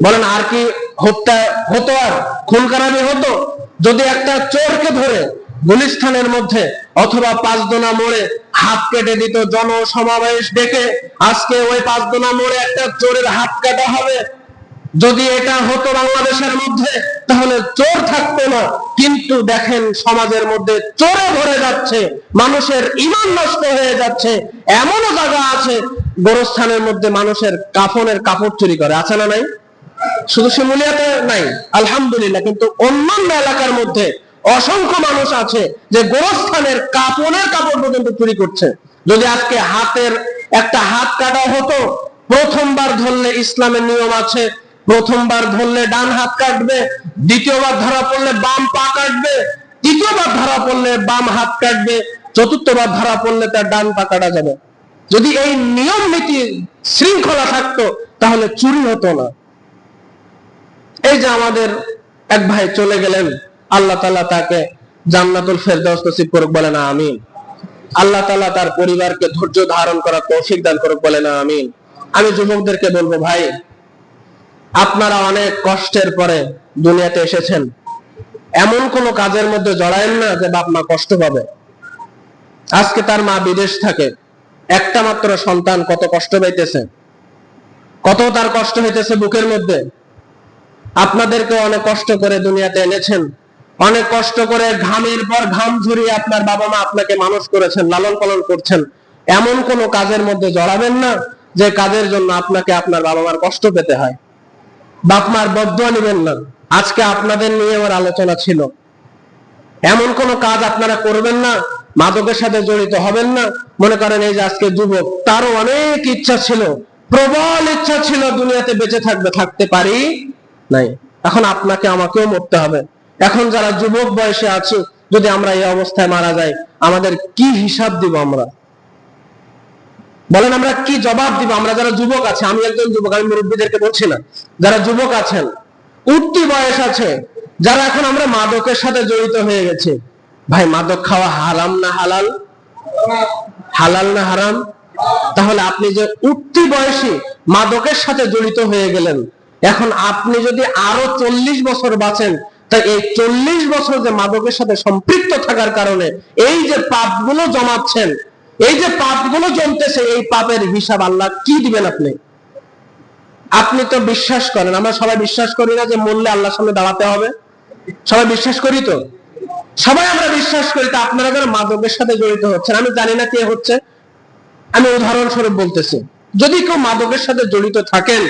বলেন, আর কি হত্যা হতো? আর খুন খারাপি হতো? যদি একটা চোরকে ধরে গুলিস্তানের মধ্যে অথবা 5 দোনা মোড়ে হাত কেটে দিত, জনসমাবেশ ডেকে আজকে ওই 5 দোনা মোড়ে একটা চোরের হাত কাটা হবে, যদি এটা হতো বাংলাদেশের মধ্যে, তাহলে চোর থাকতো না। কিন্তু দেখেন সমাজের মধ্যে চোরে ভরে যাচ্ছে, মানুষের ঈমান নষ্ট হয়ে যাচ্ছে। এমনও জায়গা আছে গোরস্থানের মধ্যে মানুষের কাফনের কাপড় চুরি করে, আছে না নাই? শুধু শিমুলিয়াতে নাই আলহামদুলিল্লাহ, কিন্তু অন্যান্য এলাকার মধ্যে অসংখ্য মানুষ আছে যে গোরস্থানের কাপড়ের কাপড় পর্যন্ত চুরি করছে। যদি আজকে হাতের একটা হাত কাটা হতো, প্রথমবার ধরলে ইসলামের নিয়ম আছে, প্রথমবার ধরলে ডান হাত কাটবে, দ্বিতীয়বার ধরা পড়লে বাম পা কাটবে, তৃতীয়বার ধরা পড়লে বাম হাত কাটবে, চতুর্থবার ধরা পড়লে তার ডান পা কাটা যাবে। যদি এই নিয়ম নীতি শৃঙ্খলা থাকতো তাহলে চুরি হতো না। এই যে আমাদের এক ভাই চলে গেলেন, আল্লাহ তাআলা তাকে জান্নাতুল ফেরদাউস নসিব করুক, বলে না আমিন। আল্লাহ তাআলা তার পরিবারকে ধৈর্য ধারণ করার তৌফিক দান করুক, বলে না আমিন। আমি যুবকদেরকে বলবো, ভাই আপনারা অনেক কষ্টের পরে দুনিয়াতে এসেছেন, এমন কোন কাজের মধ্যে জড়ায়েন না যে বাপ মা কষ্ট পাবে। আজকে তার মা বিদেশ থাকে, একটা মাত্র সন্তান কত কষ্ট পাইতেছে, কত তার কষ্ট হইতেছে বুকের মধ্যে। আপনাদেরকে অনেক কষ্ট করে দুনিয়াতে এনেছেন, অনেক কষ্ট করে ঘামের পর ঘাম ঝরিয়ে আপনার বাবা মা আপনাকে মানুষ করেছেন, লালন পালন করছেন। এমন কোন কাজের মধ্যে জড়াবেন না যে কাজের জন্য আপনাকে আপনার বাবা মার কষ্ট পেতে হয়। বাপ মার বদদুয়া নেবেন না। আজকে আপনাদের নিয়ে আমার আলোচনা ছিল, এমন কোন কাজ আপনারা করবেন না, মাদকের সাথে জড়িত হবেন না। মনে করেন এই যে আজকে যুবক, তারও অনেক ইচ্ছা ছিল, প্রবল ইচ্ছা ছিল দুনিয়াতে বেঁচে থাকবে, থাকতে পারি নাই। এখন আপনাকে আমাকেও মরতে হবে। এখন যারা যুবক বয়সে আছে, যদি আমরা এই অবস্থায় মারা যাই, আমাদের কি হিসাব দিব আমরা? বলেন আমরা কি জবাব দিব? আমরা যারা যুবক আছে, আমি একজন যুবক, আমি মুরব্বীদেরকে বলছি না, যারা যুবক আছেন, উঠতি বয়স আছে, যারা এখন আমরা মাদকের সাথে জড়িত হয়ে গেছে, ভাই মাদক খাওয়া হারাম না হালাল? হালাল না হারাম? তাহলে আপনি যে উঠতি বয়সে মাদকের সাথে জড়িত হয়ে গেলেন, এখন আপনি যদি আরো 40 বছর বাঁচেন, তাই এই 40 বছর যে মাদকের সাথে সম্পৃক্ত থাকার কারণে এই যে পাপগুলো জমাচ্ছেন, এই যে পাপগুলো জমতেছে, এই পাপের হিসাব আল্লাহ কি দিবেন আপনি? আপনি তো বিশ্বাস করেন, আমরা সবাই বিশ্বাস করি না যে মরলে আল্লাহর সামনে দাঁড়াতে হবে? সবাই বিশ্বাস করি তো? সবাই আমরা বিশ্বাস করি। তো আপনারা যারা মাদকের সাথে জড়িত হচ্ছেন, আমি জানি না কে হচ্ছে, আমি উদাহরণস্বরূপ বলতেছি, যদি কেউ মাদকের সাথে জড়িত থাকেন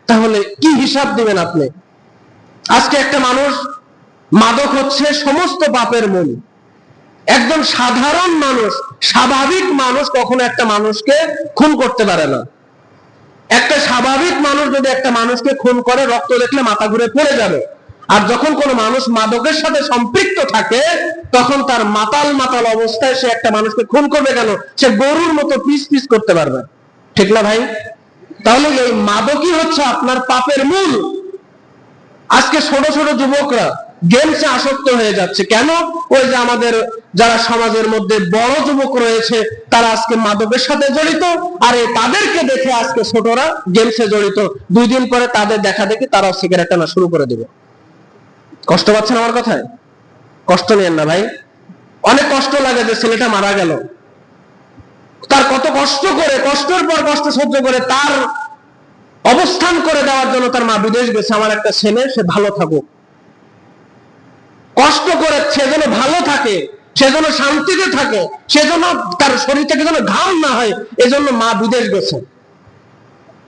তাহলে কি হিসাব দিবেন আপনি? আজকে একটা মানুষ, মাদক হচ্ছে সমস্ত পাপের মূল। একজন সাধারণ মানুষ, স্বাভাবিক মানুষ কখনো একটা মানুষকে খুন করতে পারে না। একটা স্বাভাবিক মানুষ যদি একটা মানুষকে খুন করে, রক্ত দেখলে মাথা ঘুরে পড়ে যাবে। আর যখন কোনো মানুষ মাদকের সাথে সম্পৃক্ত থাকে, তখন তার মাতাল মাতাল অবস্থায় সে একটা মানুষকে খুন করবে কেন? সে গরুর মতো পিস পিস করতে পারবে, ঠিক না ভাই? তাহলে এই মাদকই হচ্ছে আপনার পাপের মূল। আজকে ছোট ছোট যুবকরা গেমসে আসক্ত হয়ে যাচ্ছে কেন? ওই যে আমাদের যারা সমাজের মধ্যে বড় যুবক রয়েছে, তারা আজকে মাদকের সাথে জড়িত, আর তাদেরকে দেখে আজকে ছোটরা গেমসে জড়িত। 2 দিন পরে তাদের দেখা দেখি তারাও সিগারেট টানা শুরু করে দিবে। কষ্ট পাচ্ছেন আমার কথায়? কষ্ট নেন না ভাই, অনেক কষ্ট লাগে যে ছেলেটা মারা গেল। তার কত কষ্ট করে, কষ্টের পর কষ্ট সহ্য করে তার অবস্থান করে দেওয়ার জন্য তার মা বিদেশ গেছে, আমার একটা ছেলে সে ভালো থাকুক, কষ্ট করে সে যেন ভালো থাকে, সে যেন শান্তিতে থাকে, সে যেন তার শরীর থেকে যেন ঘাম না হয়, এজন্য মা বিদেশ গেছে।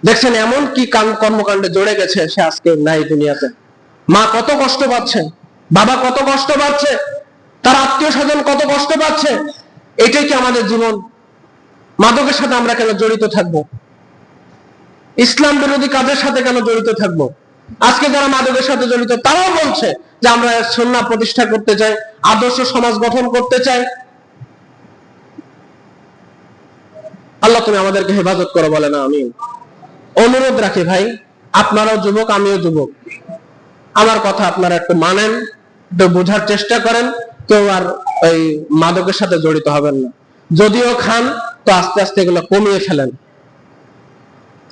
দেখছেন এমন কি কর্মকাণ্ডে জড়ে গেছে, সে আজকে নাই দুনিয়াতে। মা কত কষ্ট পাচ্ছে, বাবা কত কষ্ট পাচ্ছে, তার আত্মীয় স্বজন কত কষ্ট পাচ্ছে। এটাই কি আমাদের জীবন? মাদকের সাথে আমরা কেন জড়িত থাকবো? ইসলাম বিরোধী কাজের সাথে কেন জড়িত থাকবো? আজকে যারা মাদকের সাথে জড়িত, তারাও বলছে যে আমরা সুন্নাহ প্রতিষ্ঠা করতে চাই, আদর্শ সমাজ গঠন করতে চাই। আল্লাহ তুমি আমাদেরকে হেফাজত করো, বলে না আমিন। অনুরোধ রাখি ভাই, আপনারাও যুবক, আমিও যুবক, আমার কথা আপনারা একটু মানেন, একটু বোঝার চেষ্টা করেন। কেউ আর ওই মাদকের সাথে জড়িত হবেন না। যদিও খান, তো আস্তে আস্তে এগুলো কমিয়ে ফেলেন।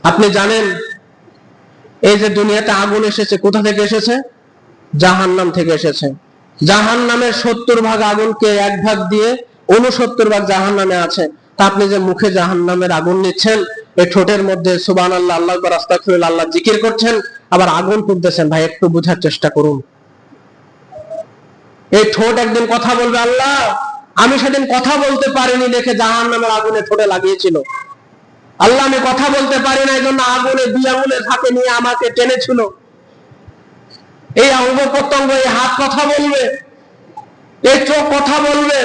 আপনি জানেন এই যে দুনিয়াতে আগুন এসেছে, কোথা থেকে এসেছে? জাহান্নাম থেকে এসেছে। জাহান্নামের 70 ভাগ আগুনকে 1 ভাগ দিয়ে 69 ভাগ জাহান্নামে আছে। তা আপনি যে মুখে জাহান্নামের আগুন নিচ্ছেন, এই ঠোঁটের মধ্যে সুবহানাল্লাহ, আল্লাহু আকবার, আস্তাগফিরুল্লাহ, আল্লাহ জিকির করছেন, আবার আগুন তুলতেছেন। ভাই একটু বোঝার চেষ্টা করুন। এই ঠোঁট একদিন কথা বলবে, আল্লাহ আমি সেদিন কথা বলতে পারিনি দেখে জাহান্নামের আগুনে ঠোঁটে লাগিয়েছিল। আল্লাহ আমি কথা বলতে পারি না, এই জন্য আগুনে 2 আঙুলের হাতে নিয়ে আমাকে টেনেছিল। এই অঙ্গ প্রত্যঙ্গ, এই হাত কথা বলবে, এই চোখ কথা বলবে,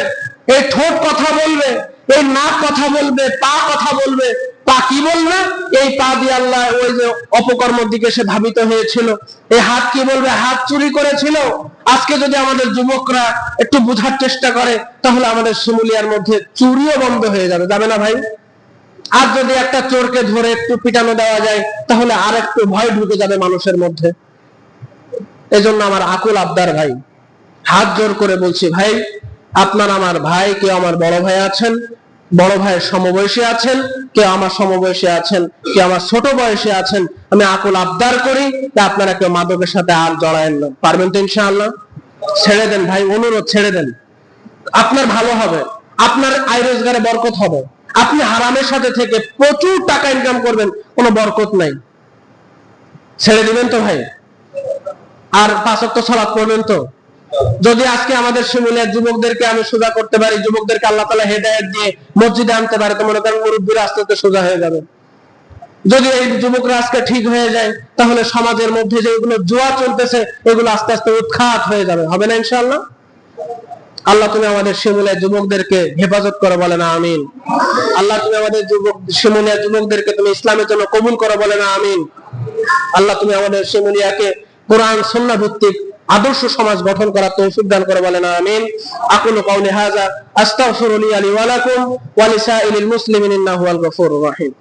এই ঠোঁট কথা বলবে, এই নাক কথা বলবে, পা কথা বলবে। পা কি বলবে? এই পা দিয়ে আল্লাহ ওই যে অপকর্মের দিকে সে ধাবিত হয়েছিল। এই হাত কি বলবে? হাত চুরি করেছিল। আজকে যদি আমাদের যুবকরা একটু বোঝার চেষ্টা করে, তাহলে আমাদের শিমুলিয়ার মধ্যে চুরিও বন্ধ হয়ে যাবে, যাবে না ভাই? আর যদি একটা চোরকে ধরে একটু পিটানো দেওয়া যায়, তাহলে আর একটু ভয় ঢুকে যাবে মানুষের মধ্যে। এজন্য আমার আকুল আবদার ভাই, হাত জোর করে বলছি, ভাই আপনার আমার ভাই, কেউ আমার বড় ভাই আছেন, বড় ভাইয়ের সমবয়সী আছেন, কেউ আমার সমবয়সী আছেন, কেউ আমার ছোট বয়সী আছেন। আমি আকুল আবদার করি যে আপনারা কেউ মাদকের সাথে আর জড়ায়েন না। পারবেন তো ইনশাআল্লাহ? ছেড়ে দেন ভাই, অনুরোধ, ছেড়ে দেন। আপনার ভালো হবে, আপনার আয় রোজগারে বরকত হবে। আপনি হারামের সাথে থেকে প্রচুর টাকা ইনকাম করবেন, কোনো বরকত নাই। ছেড়ে দিবেন তো ভাই? আর 5 ওয়াক্ত সালাত পড়বেন তো? যদি আজকে আমাদের শিমুলিয়ার যুবকদেরকে আমি সোজা করতে পারি, যুবকদেরকে আল্লাহ তাআলা হেদায়েত দিয়ে মসজিদে আনতে পারে, তো মনে করেন মুরব্বীরা আস্তে আস্তে সোজা হয়ে যাবে। যদি এই যুবকরা আজকে ঠিক হয়ে যায়, তাহলে সমাজের মধ্যে যেগুলো জুয়া চলতেছে, এগুলো আস্তে আস্তে উৎখাত হয়ে যাবে। হবে না ইনশাআল্লাহ? আল্লাহ তুমি আমাদের শিমুলিয়ার যুবকদেরকে হেফাজত করো, বলেন আমিন। আল্লাহ তুমি আমাদের শিমুলিয়ার যুবকদেরকে তুমি ইসলামের জন্য কবুল করো, বলেন আমিন। আল্লাহ তুমি আমাদের শিমুলিয়াকে কোরআন সুন্নাহ ভিত্তিক আদর্শ সমাজ গঠন করার তৌফিক দান করো, বলেন আমিন। আকুলু কাউলি হাযা আস্তাগফিরুল্লাহ লি ওয়া লাকুম ওয়া লিসাইরিল মুসলিমিন ইন্নাহু আল গফুরুর রহিম।